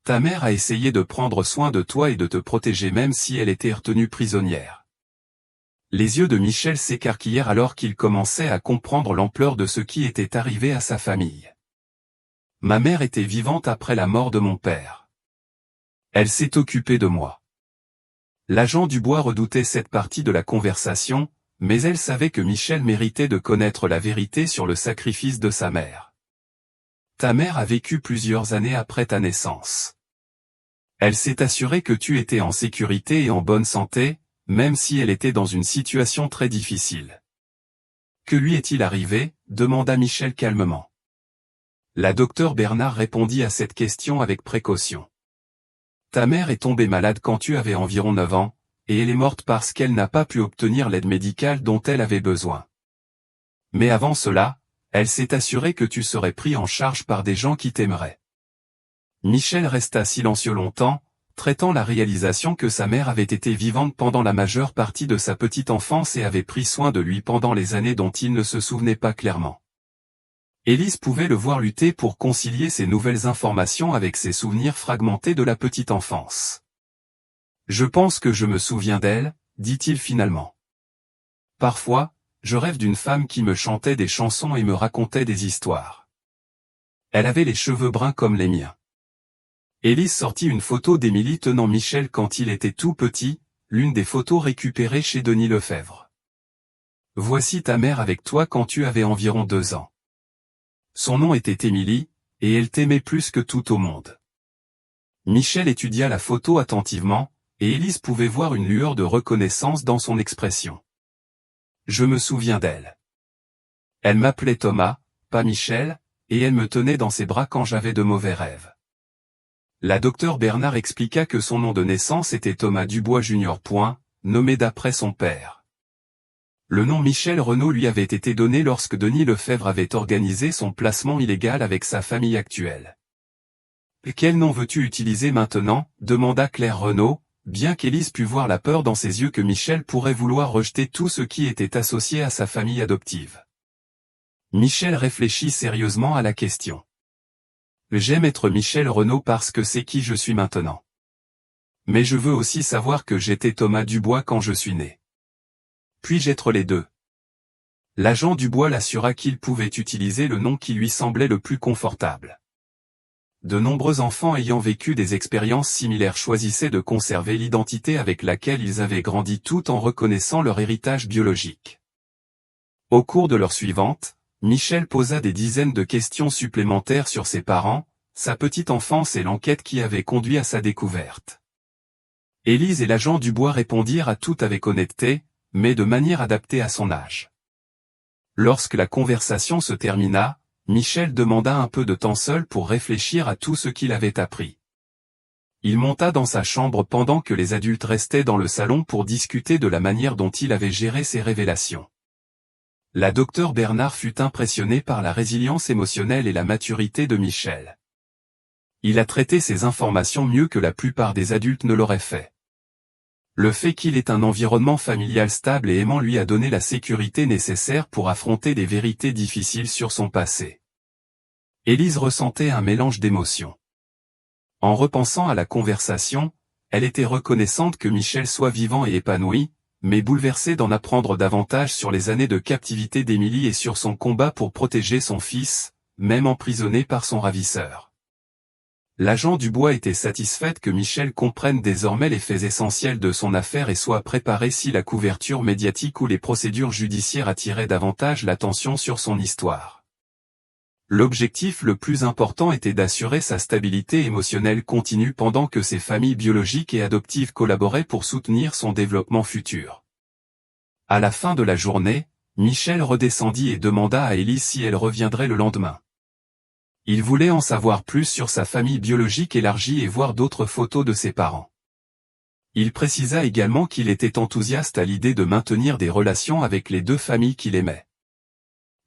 Ta mère a essayé de prendre soin de toi et de te protéger même si elle était retenue prisonnière. Les yeux de Michel s'écarquillèrent alors qu'il commençait à comprendre l'ampleur de ce qui était arrivé à sa famille. Ma mère était vivante après la mort de mon père. Elle s'est occupée de moi. L'agent Dubois redoutait cette partie de la conversation, mais elle savait que Michel méritait de connaître la vérité sur le sacrifice de sa mère. Ta mère a vécu plusieurs années après ta naissance. Elle s'est assurée que tu étais en sécurité et en bonne santé, même si elle était dans une situation très difficile. Que lui est-il arrivé? Demanda Michel calmement. La docteure Bernard répondit à cette question avec précaution. Ta mère est tombée malade quand tu avais environ 9 ans, et elle est morte parce qu'elle n'a pas pu obtenir l'aide médicale dont elle avait besoin. Mais avant cela, elle s'est assurée que tu serais pris en charge par des gens qui t'aimeraient. Michel resta silencieux longtemps, traitant la réalisation que sa mère avait été vivante pendant la majeure partie de sa petite enfance et avait pris soin de lui pendant les années dont il ne se souvenait pas clairement. Élise pouvait le voir lutter pour concilier ces nouvelles informations avec ses souvenirs fragmentés de la petite enfance. Je pense que je me souviens d'elle, dit-il finalement. Parfois, je rêve d'une femme qui me chantait des chansons et me racontait des histoires. Elle avait les cheveux bruns comme les miens. Élise sortit une photo d'Émilie tenant Michel quand il était tout petit, l'une des photos récupérées chez Denis Lefebvre. Voici ta mère avec toi quand tu avais environ 2 ans. Son nom était Émilie, et elle t'aimait plus que tout au monde. Michel étudia la photo attentivement, et Élise pouvait voir une lueur de reconnaissance dans son expression. Je me souviens d'elle. Elle m'appelait Thomas, pas Michel, et elle me tenait dans ses bras quand j'avais de mauvais rêves. La docteure Bernard expliqua que son nom de naissance était Thomas Dubois Jr. Nommé d'après son père. Le nom Michel Renaud lui avait été donné lorsque Denis Lefebvre avait organisé son placement illégal avec sa famille actuelle. « Quel nom veux-tu utiliser maintenant » demanda Claire Renaud, bien qu'Élise pût voir la peur dans ses yeux que Michel pourrait vouloir rejeter tout ce qui était associé à sa famille adoptive. Michel réfléchit sérieusement à la question. J'aime être Michel Renaud parce que c'est qui je suis maintenant. Mais je veux aussi savoir que j'étais Thomas Dubois quand je suis né. Puis-je être les deux? L'agent Dubois l'assura qu'il pouvait utiliser le nom qui lui semblait le plus confortable. De nombreux enfants ayant vécu des expériences similaires choisissaient de conserver l'identité avec laquelle ils avaient grandi tout en reconnaissant leur héritage biologique. Au cours de l'heure suivante, Michel posa des dizaines de questions supplémentaires sur ses parents, sa petite enfance et l'enquête qui avait conduit à sa découverte. Élise et l'agent Dubois répondirent à tout avec honnêteté, mais de manière adaptée à son âge. Lorsque la conversation se termina, Michel demanda un peu de temps seul pour réfléchir à tout ce qu'il avait appris. Il monta dans sa chambre pendant que les adultes restaient dans le salon pour discuter de la manière dont il avait géré ses révélations. La docteure Bernard fut impressionnée par la résilience émotionnelle et la maturité de Michel. Il a traité ces informations mieux que la plupart des adultes ne l'auraient fait. Le fait qu'il ait un environnement familial stable et aimant lui a donné la sécurité nécessaire pour affronter des vérités difficiles sur son passé. Élise ressentait un mélange d'émotions. En repensant à la conversation, elle était reconnaissante que Michel soit vivant et épanoui, mais bouleversée d'en apprendre davantage sur les années de captivité d'Émilie et sur son combat pour protéger son fils, même emprisonné par son ravisseur. L'agent Dubois était satisfaite que Michel comprenne désormais les faits essentiels de son affaire et soit préparé si la couverture médiatique ou les procédures judiciaires attiraient davantage l'attention sur son histoire. L'objectif le plus important était d'assurer sa stabilité émotionnelle continue pendant que ses familles biologiques et adoptives collaboraient pour soutenir son développement futur. À la fin de la journée, Michel redescendit et demanda à Élise si elle reviendrait le lendemain. Il voulait en savoir plus sur sa famille biologique élargie et voir d'autres photos de ses parents. Il précisa également qu'il était enthousiaste à l'idée de maintenir des relations avec les deux familles qu'il aimait.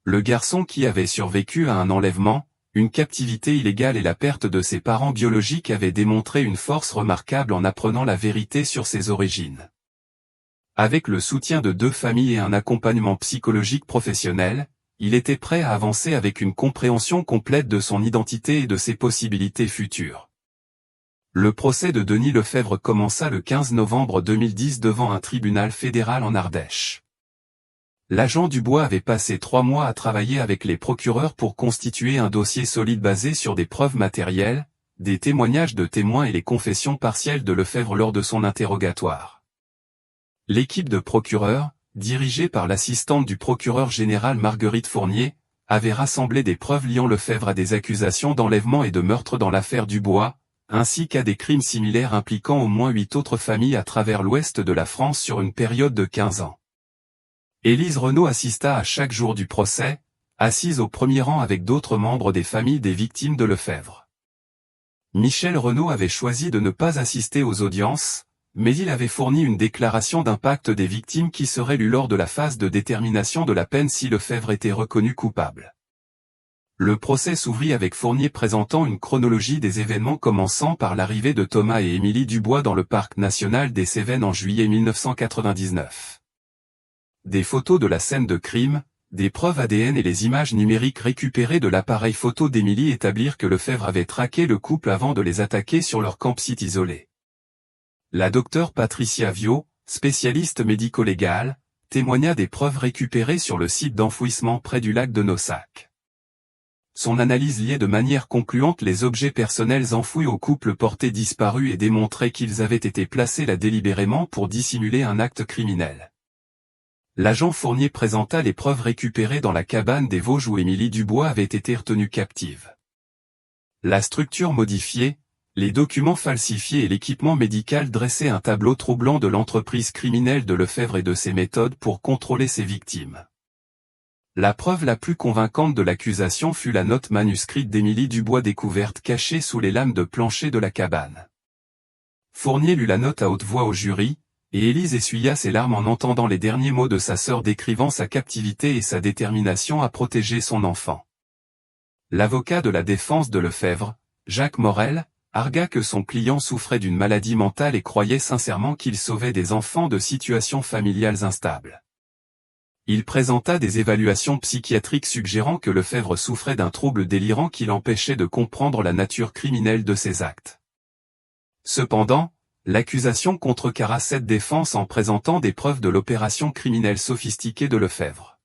Le garçon qui avait survécu à un enlèvement, une captivité illégale et la perte de ses parents biologiques avait démontré une force remarquable en apprenant la vérité sur ses origines. Avec le soutien de deux familles et un accompagnement psychologique professionnel, il était prêt à avancer avec une compréhension complète de son identité et de ses possibilités futures. Le procès de Denis Lefebvre commença le 15 novembre 2010 devant un tribunal fédéral en Ardèche. L'agent Dubois avait passé 3 mois à travailler avec les procureurs pour constituer un dossier solide basé sur des preuves matérielles, des témoignages de témoins et les confessions partielles de Lefebvre lors de son interrogatoire. L'équipe de procureurs, dirigée par l'assistante du procureur général Marguerite Fournier, avait rassemblé des preuves liant Lefebvre à des accusations d'enlèvement et de meurtre dans l'affaire Dubois, ainsi qu'à des crimes similaires impliquant au moins 8 autres familles à travers l'ouest de la France sur une période de 15 ans. Élise Renaud assista à chaque jour du procès, assise au premier rang avec d'autres membres des familles des victimes de Lefebvre. Michel Renaud avait choisi de ne pas assister aux audiences, mais il avait fourni une déclaration d'impact des victimes qui serait lue lors de la phase de détermination de la peine si Lefebvre était reconnu coupable. Le procès s'ouvrit avec Fournier présentant une chronologie des événements commençant par l'arrivée de Thomas et Émilie Dubois dans le parc national des Cévennes en juillet 1999. Des photos de la scène de crime, des preuves ADN et les images numériques récupérées de l'appareil photo d'Émilie établirent que Lefebvre avait traqué le couple avant de les attaquer sur leur campsite isolé. La docteure Patricia Viau, spécialiste médico-légale, témoigna des preuves récupérées sur le site d'enfouissement près du lac de Naussac. Son analyse liait de manière concluante les objets personnels enfouis au couple porté disparu et démontrait qu'ils avaient été placés là délibérément pour dissimuler un acte criminel. L'agent Fournier présenta les preuves récupérées dans la cabane des Vosges où Émilie Dubois avait été retenue captive. La structure modifiée, les documents falsifiés et l'équipement médical dressaient un tableau troublant de l'entreprise criminelle de Lefebvre et de ses méthodes pour contrôler ses victimes. La preuve la plus convaincante de l'accusation fut la note manuscrite d'Émilie Dubois découverte cachée sous les lames de plancher de la cabane. Fournier lut la note à haute voix au jury, et Élise essuya ses larmes en entendant les derniers mots de sa sœur décrivant sa captivité et sa détermination à protéger son enfant. L'avocat de la défense de Lefebvre, Jacques Morel, argua que son client souffrait d'une maladie mentale et croyait sincèrement qu'il sauvait des enfants de situations familiales instables. Il présenta des évaluations psychiatriques suggérant que Lefebvre souffrait d'un trouble délirant qui l'empêchait de comprendre la nature criminelle de ses actes. Cependant, l'accusation contrecarra cette défense en présentant des preuves de l'opération criminelle sophistiquée de Lefebvre.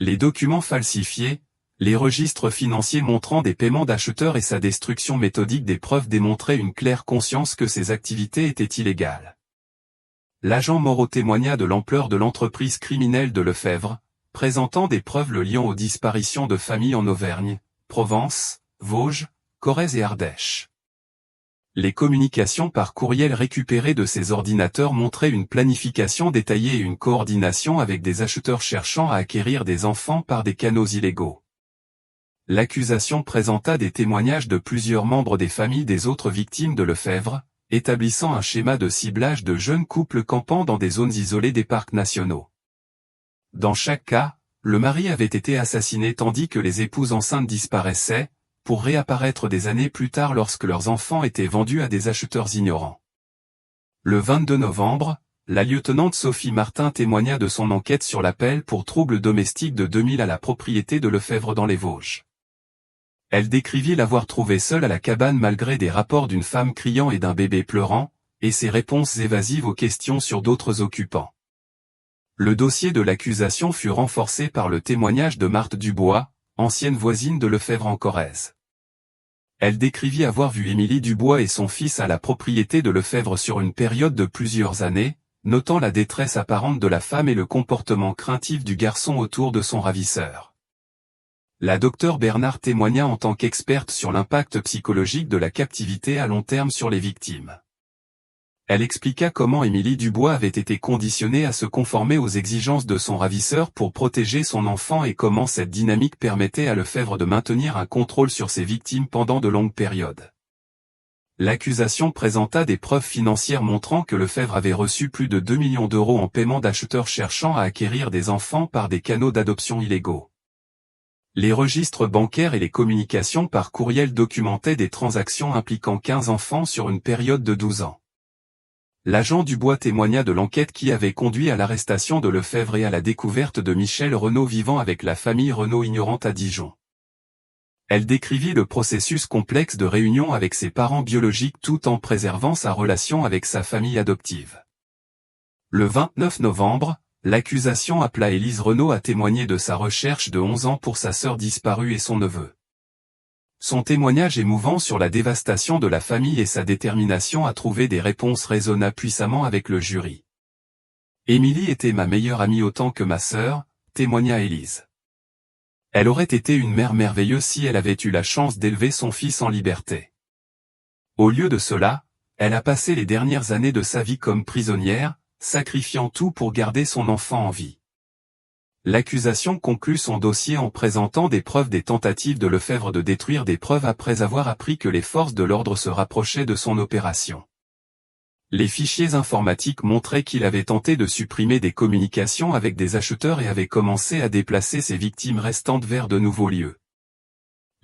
Les documents falsifiés, les registres financiers montrant des paiements d'acheteurs et sa destruction méthodique des preuves démontraient une claire conscience que ces activités étaient illégales. L'agent Moreau témoigna de l'ampleur de l'entreprise criminelle de Lefebvre, présentant des preuves le liant aux disparitions de familles en Auvergne, Provence, Vosges, Corrèze et Ardèche. Les communications par courriel récupérées de ces ordinateurs montraient une planification détaillée et une coordination avec des acheteurs cherchant à acquérir des enfants par des canaux illégaux. L'accusation présenta des témoignages de plusieurs membres des familles des autres victimes de Lefebvre, établissant un schéma de ciblage de jeunes couples campant dans des zones isolées des parcs nationaux. Dans chaque cas, le mari avait été assassiné tandis que les épouses enceintes disparaissaient, pour réapparaître des années plus tard lorsque leurs enfants étaient vendus à des acheteurs ignorants. Le 22 novembre, la lieutenante Sophie Martin témoigna de son enquête sur l'appel pour troubles domestiques de 2000 à la propriété de Lefebvre dans les Vosges. Elle décrivit l'avoir trouvé seule à la cabane malgré des rapports d'une femme criant et d'un bébé pleurant, et ses réponses évasives aux questions sur d'autres occupants. Le dossier de l'accusation fut renforcé par le témoignage de Marthe Dubois, ancienne voisine de Lefebvre en Corrèze. Elle décrivit avoir vu Émilie Dubois et son fils à la propriété de Lefebvre sur une période de plusieurs années, notant la détresse apparente de la femme et le comportement craintif du garçon autour de son ravisseur. La docteure Bernard témoigna en tant qu'experte sur l'impact psychologique de la captivité à long terme sur les victimes. Elle expliqua comment Émilie Dubois avait été conditionnée à se conformer aux exigences de son ravisseur pour protéger son enfant et comment cette dynamique permettait à Lefebvre de maintenir un contrôle sur ses victimes pendant de longues périodes. L'accusation présenta des preuves financières montrant que Lefebvre avait reçu plus de 2 millions d'euros en paiement d'acheteurs cherchant à acquérir des enfants par des canaux d'adoption illégaux. Les registres bancaires et les communications par courriel documentaient des transactions impliquant 15 enfants sur une période de 12 ans. L'agent Dubois témoigna de l'enquête qui avait conduit à l'arrestation de Lefebvre et à la découverte de Michel Renaud vivant avec la famille Renaud ignorante à Dijon. Elle décrivit le processus complexe de réunion avec ses parents biologiques tout en préservant sa relation avec sa famille adoptive. Le 29 novembre, l'accusation appela Élise Renaud à témoigner de sa recherche de 11 ans pour sa sœur disparue et son neveu. Son témoignage émouvant sur la dévastation de la famille et sa détermination à trouver des réponses résonna puissamment avec le jury. Émilie était ma meilleure amie autant que ma sœur, témoigna Élise. Elle aurait été une mère merveilleuse si elle avait eu la chance d'élever son fils en liberté. Au lieu de cela, elle a passé les dernières années de sa vie comme prisonnière, sacrifiant tout pour garder son enfant en vie. L'accusation conclut son dossier en présentant des preuves des tentatives de Lefebvre de détruire des preuves après avoir appris que les forces de l'ordre se rapprochaient de son opération. Les fichiers informatiques montraient qu'il avait tenté de supprimer des communications avec des acheteurs et avait commencé à déplacer ses victimes restantes vers de nouveaux lieux.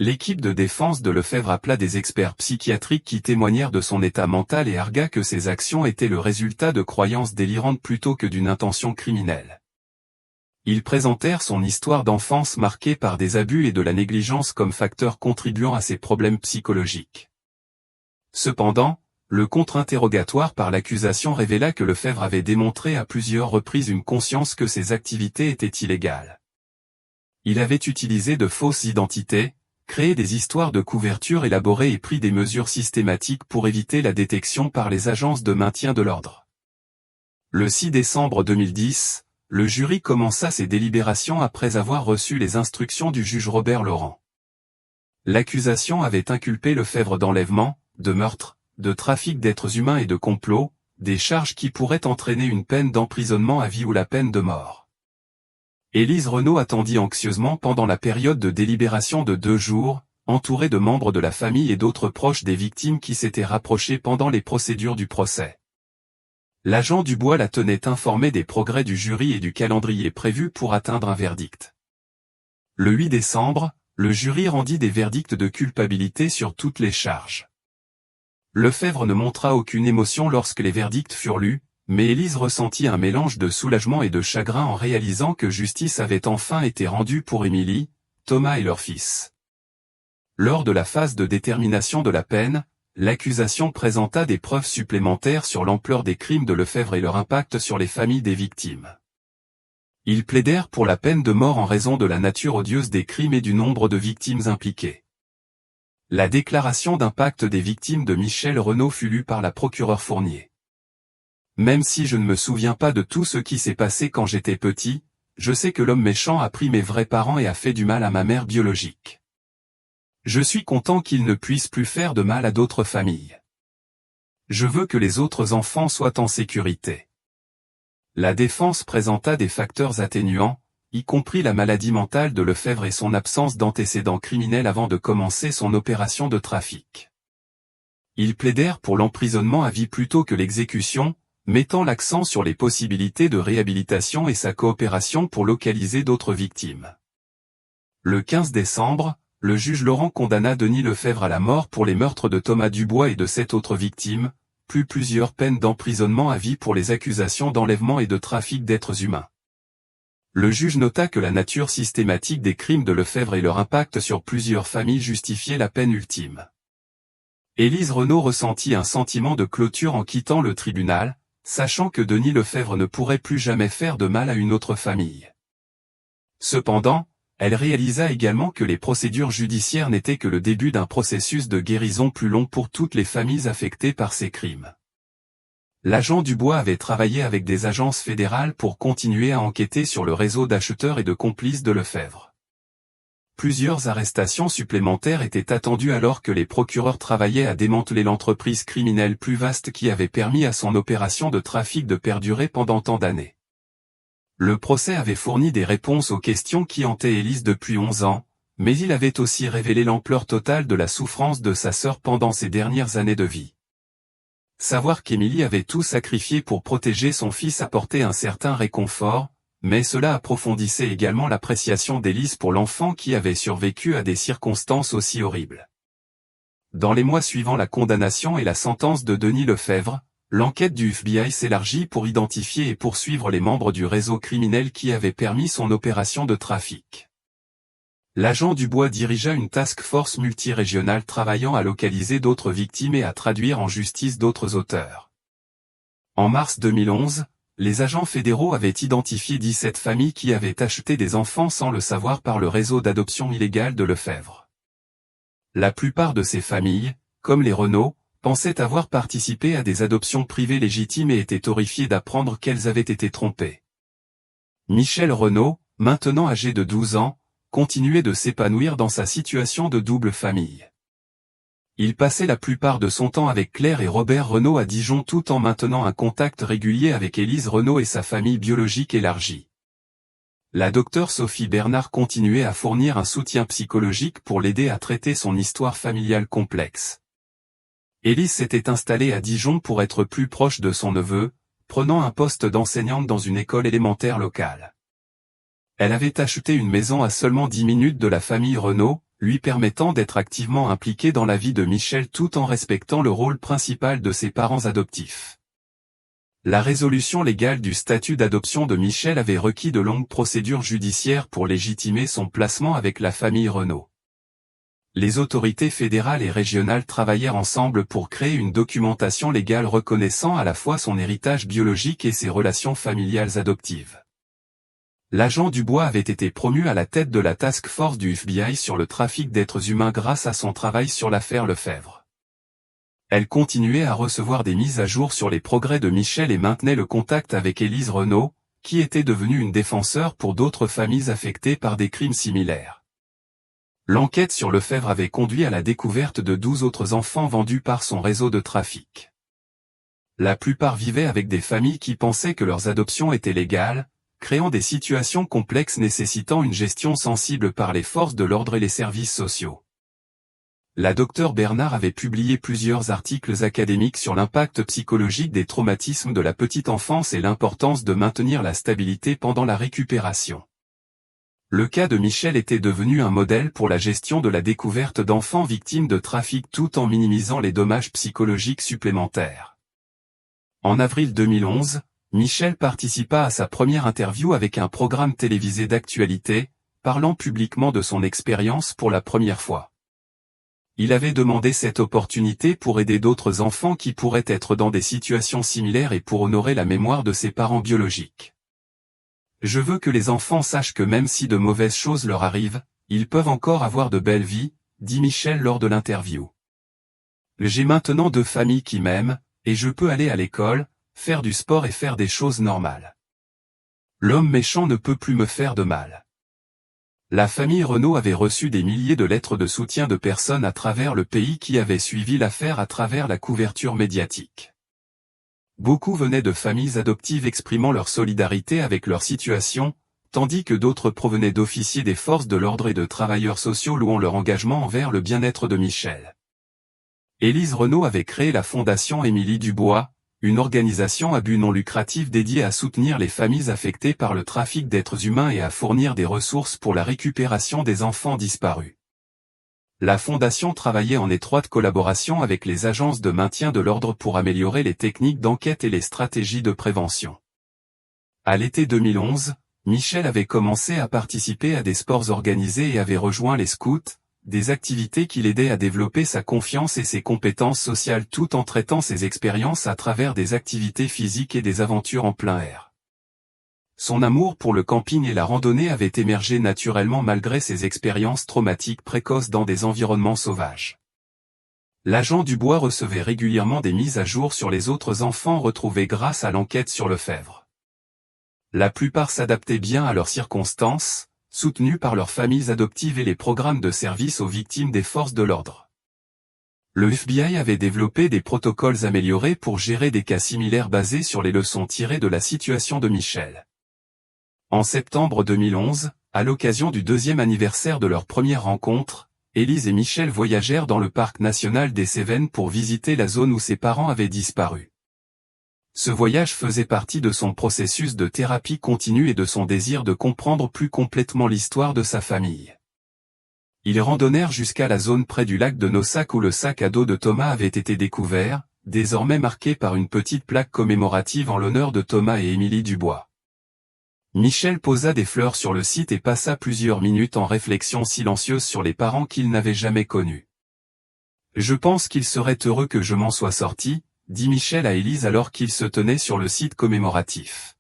L'équipe de défense de Lefebvre appela des experts psychiatriques qui témoignèrent de son état mental et argua que ses actions étaient le résultat de croyances délirantes plutôt que d'une intention criminelle. Ils présentèrent son histoire d'enfance marquée par des abus et de la négligence comme facteurs contribuant à ses problèmes psychologiques. Cependant, le contre-interrogatoire par l'accusation révéla que Lefebvre avait démontré à plusieurs reprises une conscience que ses activités étaient illégales. Il avait utilisé de fausses identités, créé des histoires de couverture élaborées et pris des mesures systématiques pour éviter la détection par les agences de maintien de l'ordre. Le 6 décembre 2010, le jury commença ses délibérations après avoir reçu les instructions du juge Robert Laurent. L'accusation avait inculpé Lefebvre d'enlèvement, de meurtre, de trafic d'êtres humains et de complot, des charges qui pourraient entraîner une peine d'emprisonnement à vie ou la peine de mort. Élise Renaud attendit anxieusement pendant la période de délibération de 2 jours, entourée de membres de la famille et d'autres proches des victimes qui s'étaient rapprochés pendant les procédures du procès. L'agent Dubois la tenait informée des progrès du jury et du calendrier prévu pour atteindre un verdict. Le 8 décembre, le jury rendit des verdicts de culpabilité sur toutes les charges. Lefebvre ne montra aucune émotion lorsque les verdicts furent lus, mais Élise ressentit un mélange de soulagement et de chagrin en réalisant que justice avait enfin été rendue pour Émilie, Thomas et leur fils. Lors de la phase de détermination de la peine, l'accusation présenta des preuves supplémentaires sur l'ampleur des crimes de Lefebvre et leur impact sur les familles des victimes. Ils plaidèrent pour la peine de mort en raison de la nature odieuse des crimes et du nombre de victimes impliquées. La déclaration d'impact des victimes de Michel Renaud fut lue par la procureure Fournier. Même si je ne me souviens pas de tout ce qui s'est passé quand j'étais petit, je sais que l'homme méchant a pris mes vrais parents et a fait du mal à ma mère biologique. Je suis content qu'il ne puisse plus faire de mal à d'autres familles. Je veux que les autres enfants soient en sécurité. La défense présenta des facteurs atténuants, y compris la maladie mentale de Lefebvre et son absence d'antécédents criminels avant de commencer son opération de trafic. Ils plaidèrent pour l'emprisonnement à vie plutôt que l'exécution, mettant l'accent sur les possibilités de réhabilitation et sa coopération pour localiser d'autres victimes. Le 15 décembre, le juge Laurent condamna Denis Lefebvre à la mort pour les meurtres de Thomas Dubois et de 7 autres victimes, plus plusieurs peines d'emprisonnement à vie pour les accusations d'enlèvement et de trafic d'êtres humains. Le juge nota que la nature systématique des crimes de Lefebvre et leur impact sur plusieurs familles justifiaient la peine ultime. Élise Renaud ressentit un sentiment de clôture en quittant le tribunal, sachant que Denis Lefebvre ne pourrait plus jamais faire de mal à une autre famille. Cependant, elle réalisa également que les procédures judiciaires n'étaient que le début d'un processus de guérison plus long pour toutes les familles affectées par ces crimes. L'agent Dubois avait travaillé avec des agences fédérales pour continuer à enquêter sur le réseau d'acheteurs et de complices de Lefebvre. Plusieurs arrestations supplémentaires étaient attendues alors que les procureurs travaillaient à démanteler l'entreprise criminelle plus vaste qui avait permis à son opération de trafic de perdurer pendant tant d'années. Le procès avait fourni des réponses aux questions qui hantaient Élise depuis 11 ans, mais il avait aussi révélé l'ampleur totale de la souffrance de sa sœur pendant ses dernières années de vie. Savoir qu'Émilie avait tout sacrifié pour protéger son fils apportait un certain réconfort, mais cela approfondissait également l'appréciation d'Élise pour l'enfant qui avait survécu à des circonstances aussi horribles. Dans les mois suivant la condamnation et la sentence de Denis Lefebvre, l'enquête du FBI s'élargit pour identifier et poursuivre les membres du réseau criminel qui avait permis son opération de trafic. L'agent Dubois dirigea une task force multirégionale travaillant à localiser d'autres victimes et à traduire en justice d'autres auteurs. En mars 2011, les agents fédéraux avaient identifié 17 familles qui avaient acheté des enfants sans le savoir par le réseau d'adoption illégale de Lefebvre. La plupart de ces familles, comme les Renaud, pensaient avoir participé à des adoptions privées légitimes et étaient horrifiées d'apprendre qu'elles avaient été trompées. Michel Renaud, maintenant âgé de 12 ans, continuait de s'épanouir dans sa situation de double famille. Il passait la plupart de son temps avec Claire et Robert Renaud à Dijon tout en maintenant un contact régulier avec Élise Renaud et sa famille biologique élargie. La docteure Sophie Bernard continuait à fournir un soutien psychologique pour l'aider à traiter son histoire familiale complexe. Élise s'était installée à Dijon pour être plus proche de son neveu, prenant un poste d'enseignante dans une école élémentaire locale. Elle avait acheté une maison à seulement 10 minutes de la famille Renaud, lui permettant d'être activement impliquée dans la vie de Michel tout en respectant le rôle principal de ses parents adoptifs. La résolution légale du statut d'adoption de Michel avait requis de longues procédures judiciaires pour légitimer son placement avec la famille Renaud. Les autorités fédérales et régionales travaillèrent ensemble pour créer une documentation légale reconnaissant à la fois son héritage biologique et ses relations familiales adoptives. L'agent Dubois avait été promu à la tête de la task force du FBI sur le trafic d'êtres humains grâce à son travail sur l'affaire Lefebvre. Elle continuait à recevoir des mises à jour sur les progrès de Michel et maintenait le contact avec Élise Renaud, qui était devenue une défenseure pour d'autres familles affectées par des crimes similaires. L'enquête sur Lefebvre avait conduit à la découverte de 12 autres enfants vendus par son réseau de trafic. La plupart vivaient avec des familles qui pensaient que leurs adoptions étaient légales, créant des situations complexes nécessitant une gestion sensible par les forces de l'ordre et les services sociaux. La docteure Bernard avait publié plusieurs articles académiques sur l'impact psychologique des traumatismes de la petite enfance et l'importance de maintenir la stabilité pendant la récupération. Le cas de Michel était devenu un modèle pour la gestion de la découverte d'enfants victimes de trafic tout en minimisant les dommages psychologiques supplémentaires. En avril 2011, Michel participa à sa première interview avec un programme télévisé d'actualité, parlant publiquement de son expérience pour la première fois. Il avait demandé cette opportunité pour aider d'autres enfants qui pourraient être dans des situations similaires et pour honorer la mémoire de ses parents biologiques. « Je veux que les enfants sachent que même si de mauvaises choses leur arrivent, ils peuvent encore avoir de belles vies, dit Michel lors de l'interview. J'ai maintenant 2 familles qui m'aiment, et je peux aller à l'école, faire du sport et faire des choses normales. L'homme méchant ne peut plus me faire de mal. » La famille Renaud avait reçu des milliers de lettres de soutien de personnes à travers le pays qui avaient suivi l'affaire à travers la couverture médiatique. Beaucoup venaient de familles adoptives exprimant leur solidarité avec leur situation, tandis que d'autres provenaient d'officiers des forces de l'ordre et de travailleurs sociaux louant leur engagement envers le bien-être de Michel. Élise Renaud avait créé la fondation Émilie Dubois, une organisation à but non lucratif dédiée à soutenir les familles affectées par le trafic d'êtres humains et à fournir des ressources pour la récupération des enfants disparus. La fondation travaillait en étroite collaboration avec les agences de maintien de l'ordre pour améliorer les techniques d'enquête et les stratégies de prévention. À l'été 2011, Michel avait commencé à participer à des sports organisés et avait rejoint les scouts, des activités qui l'aidaient à développer sa confiance et ses compétences sociales tout en traitant ses expériences à travers des activités physiques et des aventures en plein air. Son amour pour le camping et la randonnée avait émergé naturellement malgré ses expériences traumatiques précoces dans des environnements sauvages. L'agent du bois recevait régulièrement des mises à jour sur les autres enfants retrouvés grâce à l'enquête sur Lefebvre. La plupart s'adaptaient bien à leurs circonstances, soutenus par leurs familles adoptives et les programmes de service aux victimes des forces de l'ordre. Le FBI avait développé des protocoles améliorés pour gérer des cas similaires basés sur les leçons tirées de la situation de Michel. En septembre 2011, à l'occasion du 2e anniversaire de leur première rencontre, Élise et Michel voyagèrent dans le parc national des Cévennes pour visiter la zone où ses parents avaient disparu. Ce voyage faisait partie de son processus de thérapie continue et de son désir de comprendre plus complètement l'histoire de sa famille. Ils randonnèrent jusqu'à la zone près du lac de Nossac où le sac à dos de Thomas avait été découvert, désormais marqué par une petite plaque commémorative en l'honneur de Thomas et Émilie Dubois. Michel posa des fleurs sur le site et passa plusieurs minutes en réflexion silencieuse sur les parents qu'il n'avait jamais connus. « Je pense qu'il serait heureux que je m'en sois sorti », dit Michel à Élise alors qu'il se tenait sur le site commémoratif.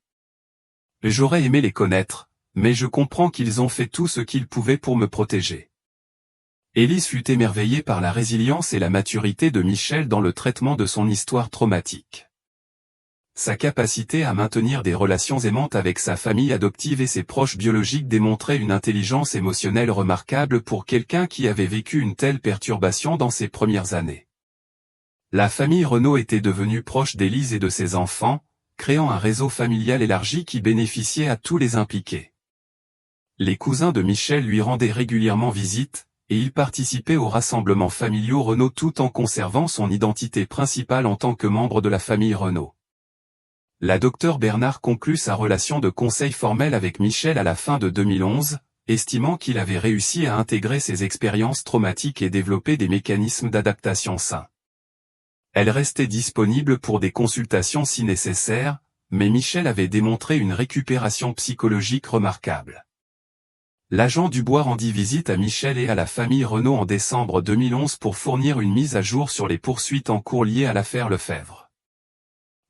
« J'aurais aimé les connaître, mais je comprends qu'ils ont fait tout ce qu'ils pouvaient pour me protéger. » Élise fut émerveillée par la résilience et la maturité de Michel dans le traitement de son histoire traumatique. Sa capacité à maintenir des relations aimantes avec sa famille adoptive et ses proches biologiques démontrait une intelligence émotionnelle remarquable pour quelqu'un qui avait vécu une telle perturbation dans ses premières années. La famille Renaud était devenue proche d'Élise et de ses enfants, créant un réseau familial élargi qui bénéficiait à tous les impliqués. Les cousins de Michel lui rendaient régulièrement visite, et il participait aux rassemblements familiaux Renaud tout en conservant son identité principale en tant que membre de la famille Renaud. La docteure Bernard conclut sa relation de conseil formel avec Michel à la fin de 2011, estimant qu'il avait réussi à intégrer ses expériences traumatiques et développer des mécanismes d'adaptation sains. Elle restait disponible pour des consultations si nécessaire, mais Michel avait démontré une récupération psychologique remarquable. L'agent Dubois rendit visite à Michel et à la famille Renaud en décembre 2011 pour fournir une mise à jour sur les poursuites en cours liées à l'affaire Lefebvre.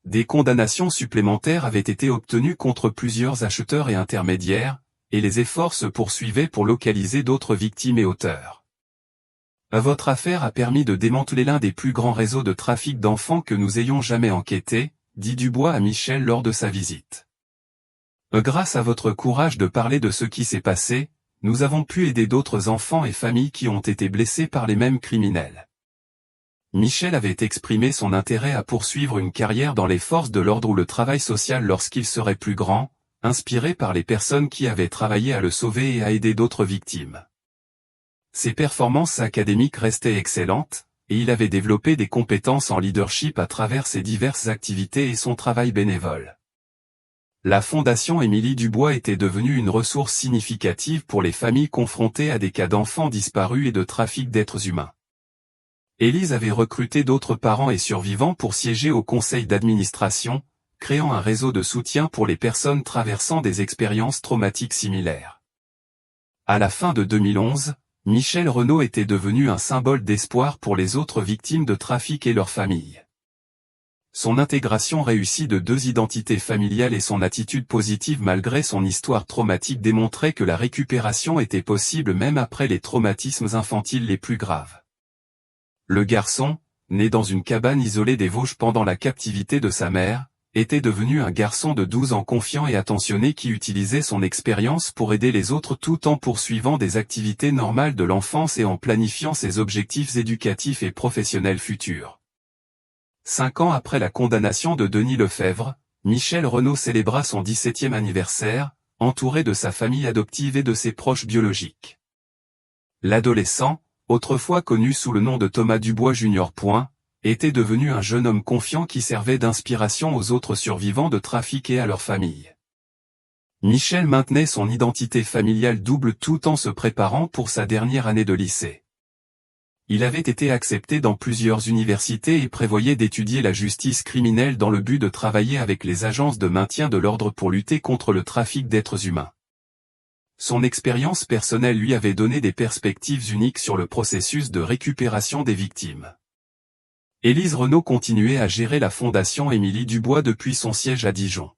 Des condamnations supplémentaires avaient été obtenues contre plusieurs acheteurs et intermédiaires, et les efforts se poursuivaient pour localiser d'autres victimes et auteurs. Votre affaire a permis de démanteler l'un des plus grands réseaux de trafic d'enfants que nous ayons jamais enquêté, dit Dubois à Michel lors de sa visite. Grâce à votre courage de parler de ce qui s'est passé, nous avons pu aider d'autres enfants et familles qui ont été blessés par les mêmes criminels. Michel avait exprimé son intérêt à poursuivre une carrière dans les forces de l'ordre ou le travail social lorsqu'il serait plus grand, inspiré par les personnes qui avaient travaillé à le sauver et à aider d'autres victimes. Ses performances académiques restaient excellentes, et il avait développé des compétences en leadership à travers ses diverses activités et son travail bénévole. La Fondation Émilie Dubois était devenue une ressource significative pour les familles confrontées à des cas d'enfants disparus et de trafic d'êtres humains. Élise avait recruté d'autres parents et survivants pour siéger au conseil d'administration, créant un réseau de soutien pour les personnes traversant des expériences traumatiques similaires. À la fin de 2011, Michel Renaud était devenu un symbole d'espoir pour les autres victimes de trafic et leurs familles. Son intégration réussie de 2 identités familiales et son attitude positive malgré son histoire traumatique démontraient que la récupération était possible même après les traumatismes infantiles les plus graves. Le garçon, né dans une cabane isolée des Vosges pendant la captivité de sa mère, était devenu un garçon de 12 ans confiant et attentionné qui utilisait son expérience pour aider les autres tout en poursuivant des activités normales de l'enfance et en planifiant ses objectifs éducatifs et professionnels futurs. 5 ans après la condamnation de Denis Lefebvre, Michel Renaud célébra son 17e anniversaire, entouré de sa famille adoptive et de ses proches biologiques. L'adolescent, autrefois connu sous le nom de Thomas Dubois Jr. était devenu un jeune homme confiant qui servait d'inspiration aux autres survivants de trafic et à leurs familles. Michel maintenait son identité familiale double tout en se préparant pour sa dernière année de lycée. Il avait été accepté dans plusieurs universités et prévoyait d'étudier la justice criminelle dans le but de travailler avec les agences de maintien de l'ordre pour lutter contre le trafic d'êtres humains. Son expérience personnelle lui avait donné des perspectives uniques sur le processus de récupération des victimes. Élise Renaud continuait à gérer la Fondation Émilie Dubois depuis son siège à Dijon.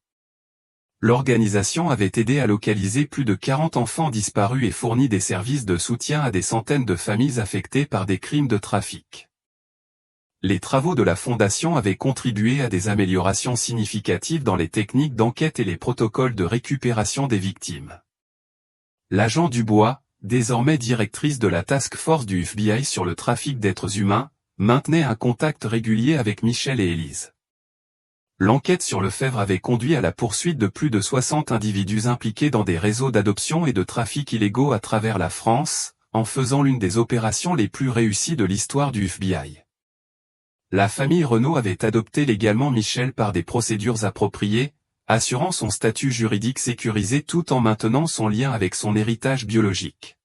L'organisation avait aidé à localiser plus de 40 enfants disparus et fourni des services de soutien à des centaines de familles affectées par des crimes de trafic. Les travaux de la Fondation avaient contribué à des améliorations significatives dans les techniques d'enquête et les protocoles de récupération des victimes. L'agent Dubois, désormais directrice de la task force du FBI sur le trafic d'êtres humains, maintenait un contact régulier avec Michel et Élise. L'enquête sur Lefebvre avait conduit à la poursuite de plus de 60 individus impliqués dans des réseaux d'adoption et de trafic illégaux à travers la France, en faisant l'une des opérations les plus réussies de l'histoire du FBI. La famille Renaud avait adopté légalement Michel par des procédures appropriées, assurant son statut juridique sécurisé tout en maintenant son lien avec son héritage biologique.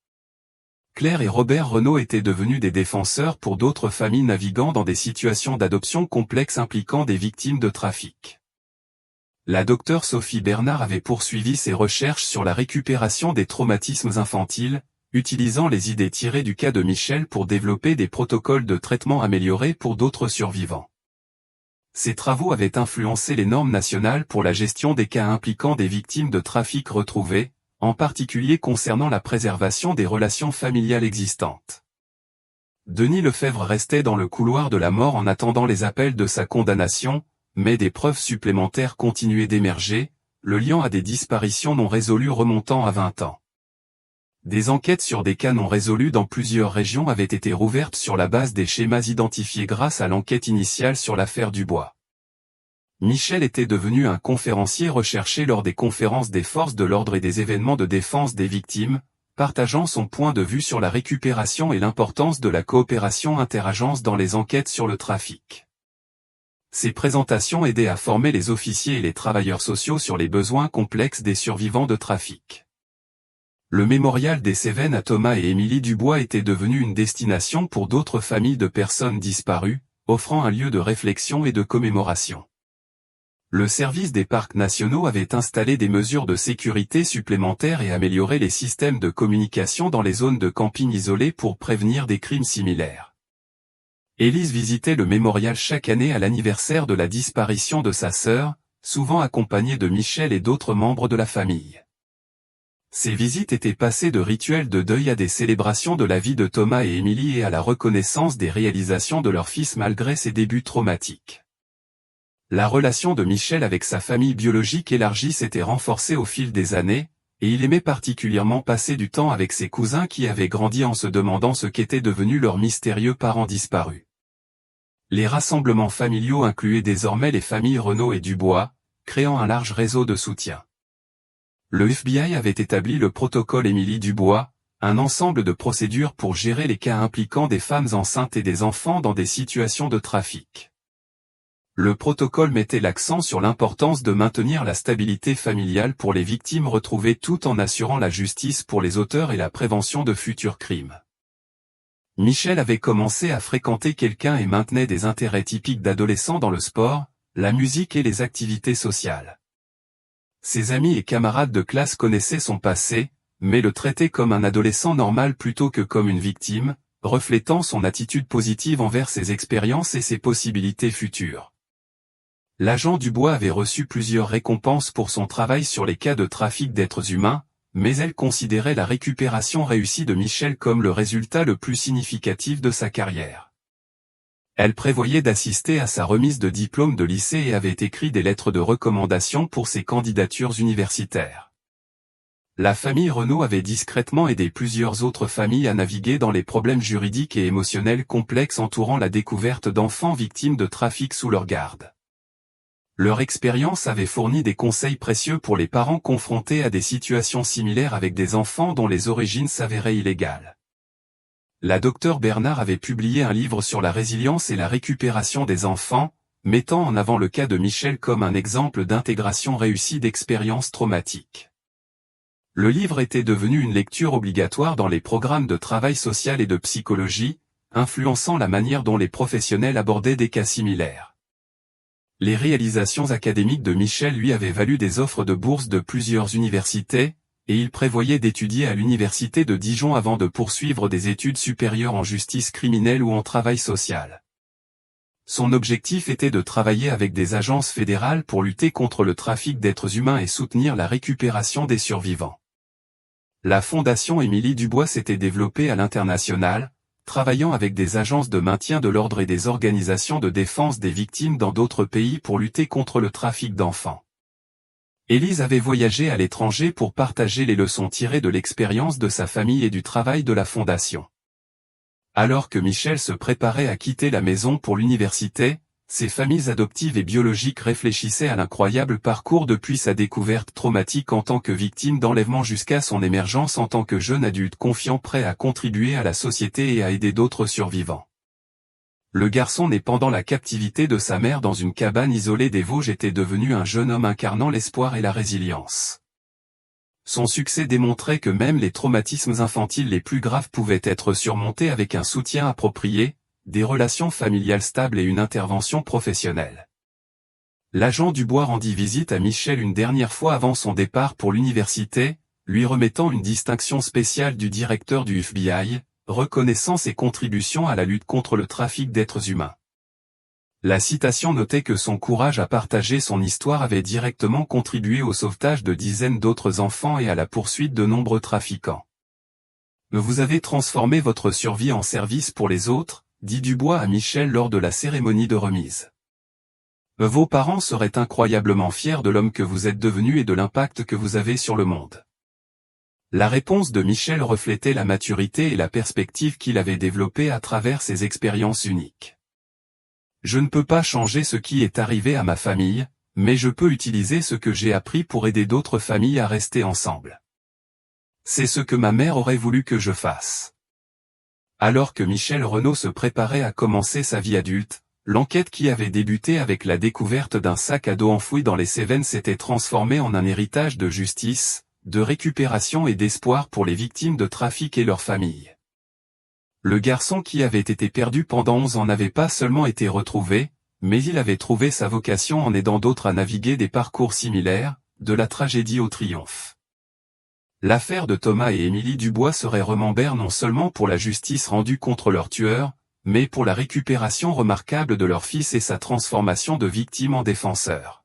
Claire et Robert Renaud étaient devenus des défenseurs pour d'autres familles naviguant dans des situations d'adoption complexes impliquant des victimes de trafic. La docteure Sophie Bernard avait poursuivi ses recherches sur la récupération des traumatismes infantiles, utilisant les idées tirées du cas de Michel pour développer des protocoles de traitement améliorés pour d'autres survivants. Ces travaux avaient influencé les normes nationales pour la gestion des cas impliquant des victimes de trafic retrouvées, en particulier concernant la préservation des relations familiales existantes. Denis Lefebvre restait dans le couloir de la mort en attendant les appels de sa condamnation, mais des preuves supplémentaires continuaient d'émerger, le liant à des disparitions non résolues remontant à 20 ans. Des enquêtes sur des cas non résolus dans plusieurs régions avaient été rouvertes sur la base des schémas identifiés grâce à l'enquête initiale sur l'affaire Dubois. Michel était devenu un conférencier recherché lors des conférences des forces de l'ordre et des événements de défense des victimes, partageant son point de vue sur la récupération et l'importance de la coopération interagences dans les enquêtes sur le trafic. Ces présentations aidaient à former les officiers et les travailleurs sociaux sur les besoins complexes des survivants de trafic. Le mémorial des Cévennes à Thomas et Émilie Dubois était devenu une destination pour d'autres familles de personnes disparues, offrant un lieu de réflexion et de commémoration. Le service des parcs nationaux avait installé des mesures de sécurité supplémentaires et amélioré les systèmes de communication dans les zones de camping isolées pour prévenir des crimes similaires. Élise visitait le mémorial chaque année à l'anniversaire de la disparition de sa sœur, souvent accompagnée de Michel et d'autres membres de la famille. Ces visites étaient passées de rituels de deuil à des célébrations de la vie de Thomas et Émilie et à la reconnaissance des réalisations de leur fils malgré ses débuts traumatiques. La relation de Michel avec sa famille biologique élargie s'était renforcée au fil des années, et il aimait particulièrement passer du temps avec ses cousins qui avaient grandi en se demandant ce qu'étaient devenus leurs mystérieux parents disparus. Les rassemblements familiaux incluaient désormais les familles Renaud et Dubois, créant un large réseau de soutien. Le FBI avait établi le protocole Émilie Dubois, un ensemble de procédures pour gérer les cas impliquant des femmes enceintes et des enfants dans des situations de trafic. Le protocole mettait l'accent sur l'importance de maintenir la stabilité familiale pour les victimes retrouvées tout en assurant la justice pour les auteurs et la prévention de futurs crimes. Michel avait commencé à fréquenter quelqu'un et maintenait des intérêts typiques d'adolescents dans le sport, la musique et les activités sociales. Ses amis et camarades de classe connaissaient son passé, mais le traitaient comme un adolescent normal plutôt que comme une victime, reflétant son attitude positive envers ses expériences et ses possibilités futures. L'agent Dubois avait reçu plusieurs récompenses pour son travail sur les cas de trafic d'êtres humains, mais elle considérait la récupération réussie de Michel comme le résultat le plus significatif de sa carrière. Elle prévoyait d'assister à sa remise de diplôme de lycée et avait écrit des lettres de recommandation pour ses candidatures universitaires. La famille Renaud avait discrètement aidé plusieurs autres familles à naviguer dans les problèmes juridiques et émotionnels complexes entourant la découverte d'enfants victimes de trafic sous leur garde. Leur expérience avait fourni des conseils précieux pour les parents confrontés à des situations similaires avec des enfants dont les origines s'avéraient illégales. La docteure Bernard avait publié un livre sur la résilience et la récupération des enfants, mettant en avant le cas de Michel comme un exemple d'intégration réussie d'expériences traumatiques. Le livre était devenu une lecture obligatoire dans les programmes de travail social et de psychologie, influençant la manière dont les professionnels abordaient des cas similaires. Les réalisations académiques de Michel lui avaient valu des offres de bourse de plusieurs universités, et il prévoyait d'étudier à l'université de Dijon avant de poursuivre des études supérieures en justice criminelle ou en travail social. Son objectif était de travailler avec des agences fédérales pour lutter contre le trafic d'êtres humains et soutenir la récupération des survivants. La Fondation Émilie Dubois s'était développée à l'international, travaillant avec des agences de maintien de l'ordre et des organisations de défense des victimes dans d'autres pays pour lutter contre le trafic d'enfants. Élise avait voyagé à l'étranger pour partager les leçons tirées de l'expérience de sa famille et du travail de la Fondation. Alors que Michel se préparait à quitter la maison pour l'université, ses familles adoptives et biologiques réfléchissaient à l'incroyable parcours depuis sa découverte traumatique en tant que victime d'enlèvement jusqu'à son émergence en tant que jeune adulte confiant prêt à contribuer à la société et à aider d'autres survivants. Le garçon né pendant la captivité de sa mère dans une cabane isolée des Vosges était devenu un jeune homme incarnant l'espoir et la résilience. Son succès démontrait que même les traumatismes infantiles les plus graves pouvaient être surmontés avec un soutien approprié, des relations familiales stables et une intervention professionnelle. L'agent Dubois rendit visite à Michel une dernière fois avant son départ pour l'université, lui remettant une distinction spéciale du directeur du FBI, reconnaissant ses contributions à la lutte contre le trafic d'êtres humains. La citation notait que son courage à partager son histoire avait directement contribué au sauvetage de dizaines d'autres enfants et à la poursuite de nombreux trafiquants. Vous avez transformé votre survie en service pour les autres, dit Dubois à Michel lors de la cérémonie de remise. Vos parents seraient incroyablement fiers de l'homme que vous êtes devenu et de l'impact que vous avez sur le monde. La réponse de Michel reflétait la maturité et la perspective qu'il avait développée à travers ses expériences uniques. Je ne peux pas changer ce qui est arrivé à ma famille, mais je peux utiliser ce que j'ai appris pour aider d'autres familles à rester ensemble. C'est ce que ma mère aurait voulu que je fasse. Alors que Michel Renaud se préparait à commencer sa vie adulte, l'enquête qui avait débuté avec la découverte d'un sac à dos enfoui dans les Cévennes s'était transformée en un héritage de justice, de récupération et d'espoir pour les victimes de trafic et leurs familles. Le garçon qui avait été perdu pendant 11 ans n'avait pas seulement été retrouvé, mais il avait trouvé sa vocation en aidant d'autres à naviguer des parcours similaires, de la tragédie au triomphe. L'affaire de Thomas et Émilie Dubois serait remembère non seulement pour la justice rendue contre leur tueur, mais pour la récupération remarquable de leur fils et sa transformation de victime en défenseur.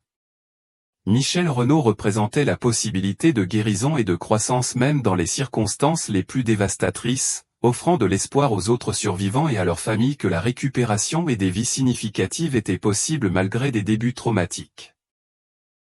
Michel Renaud représentait la possibilité de guérison et de croissance même dans les circonstances les plus dévastatrices, offrant de l'espoir aux autres survivants et à leurs familles que la récupération et des vies significatives étaient possibles malgré des débuts traumatiques.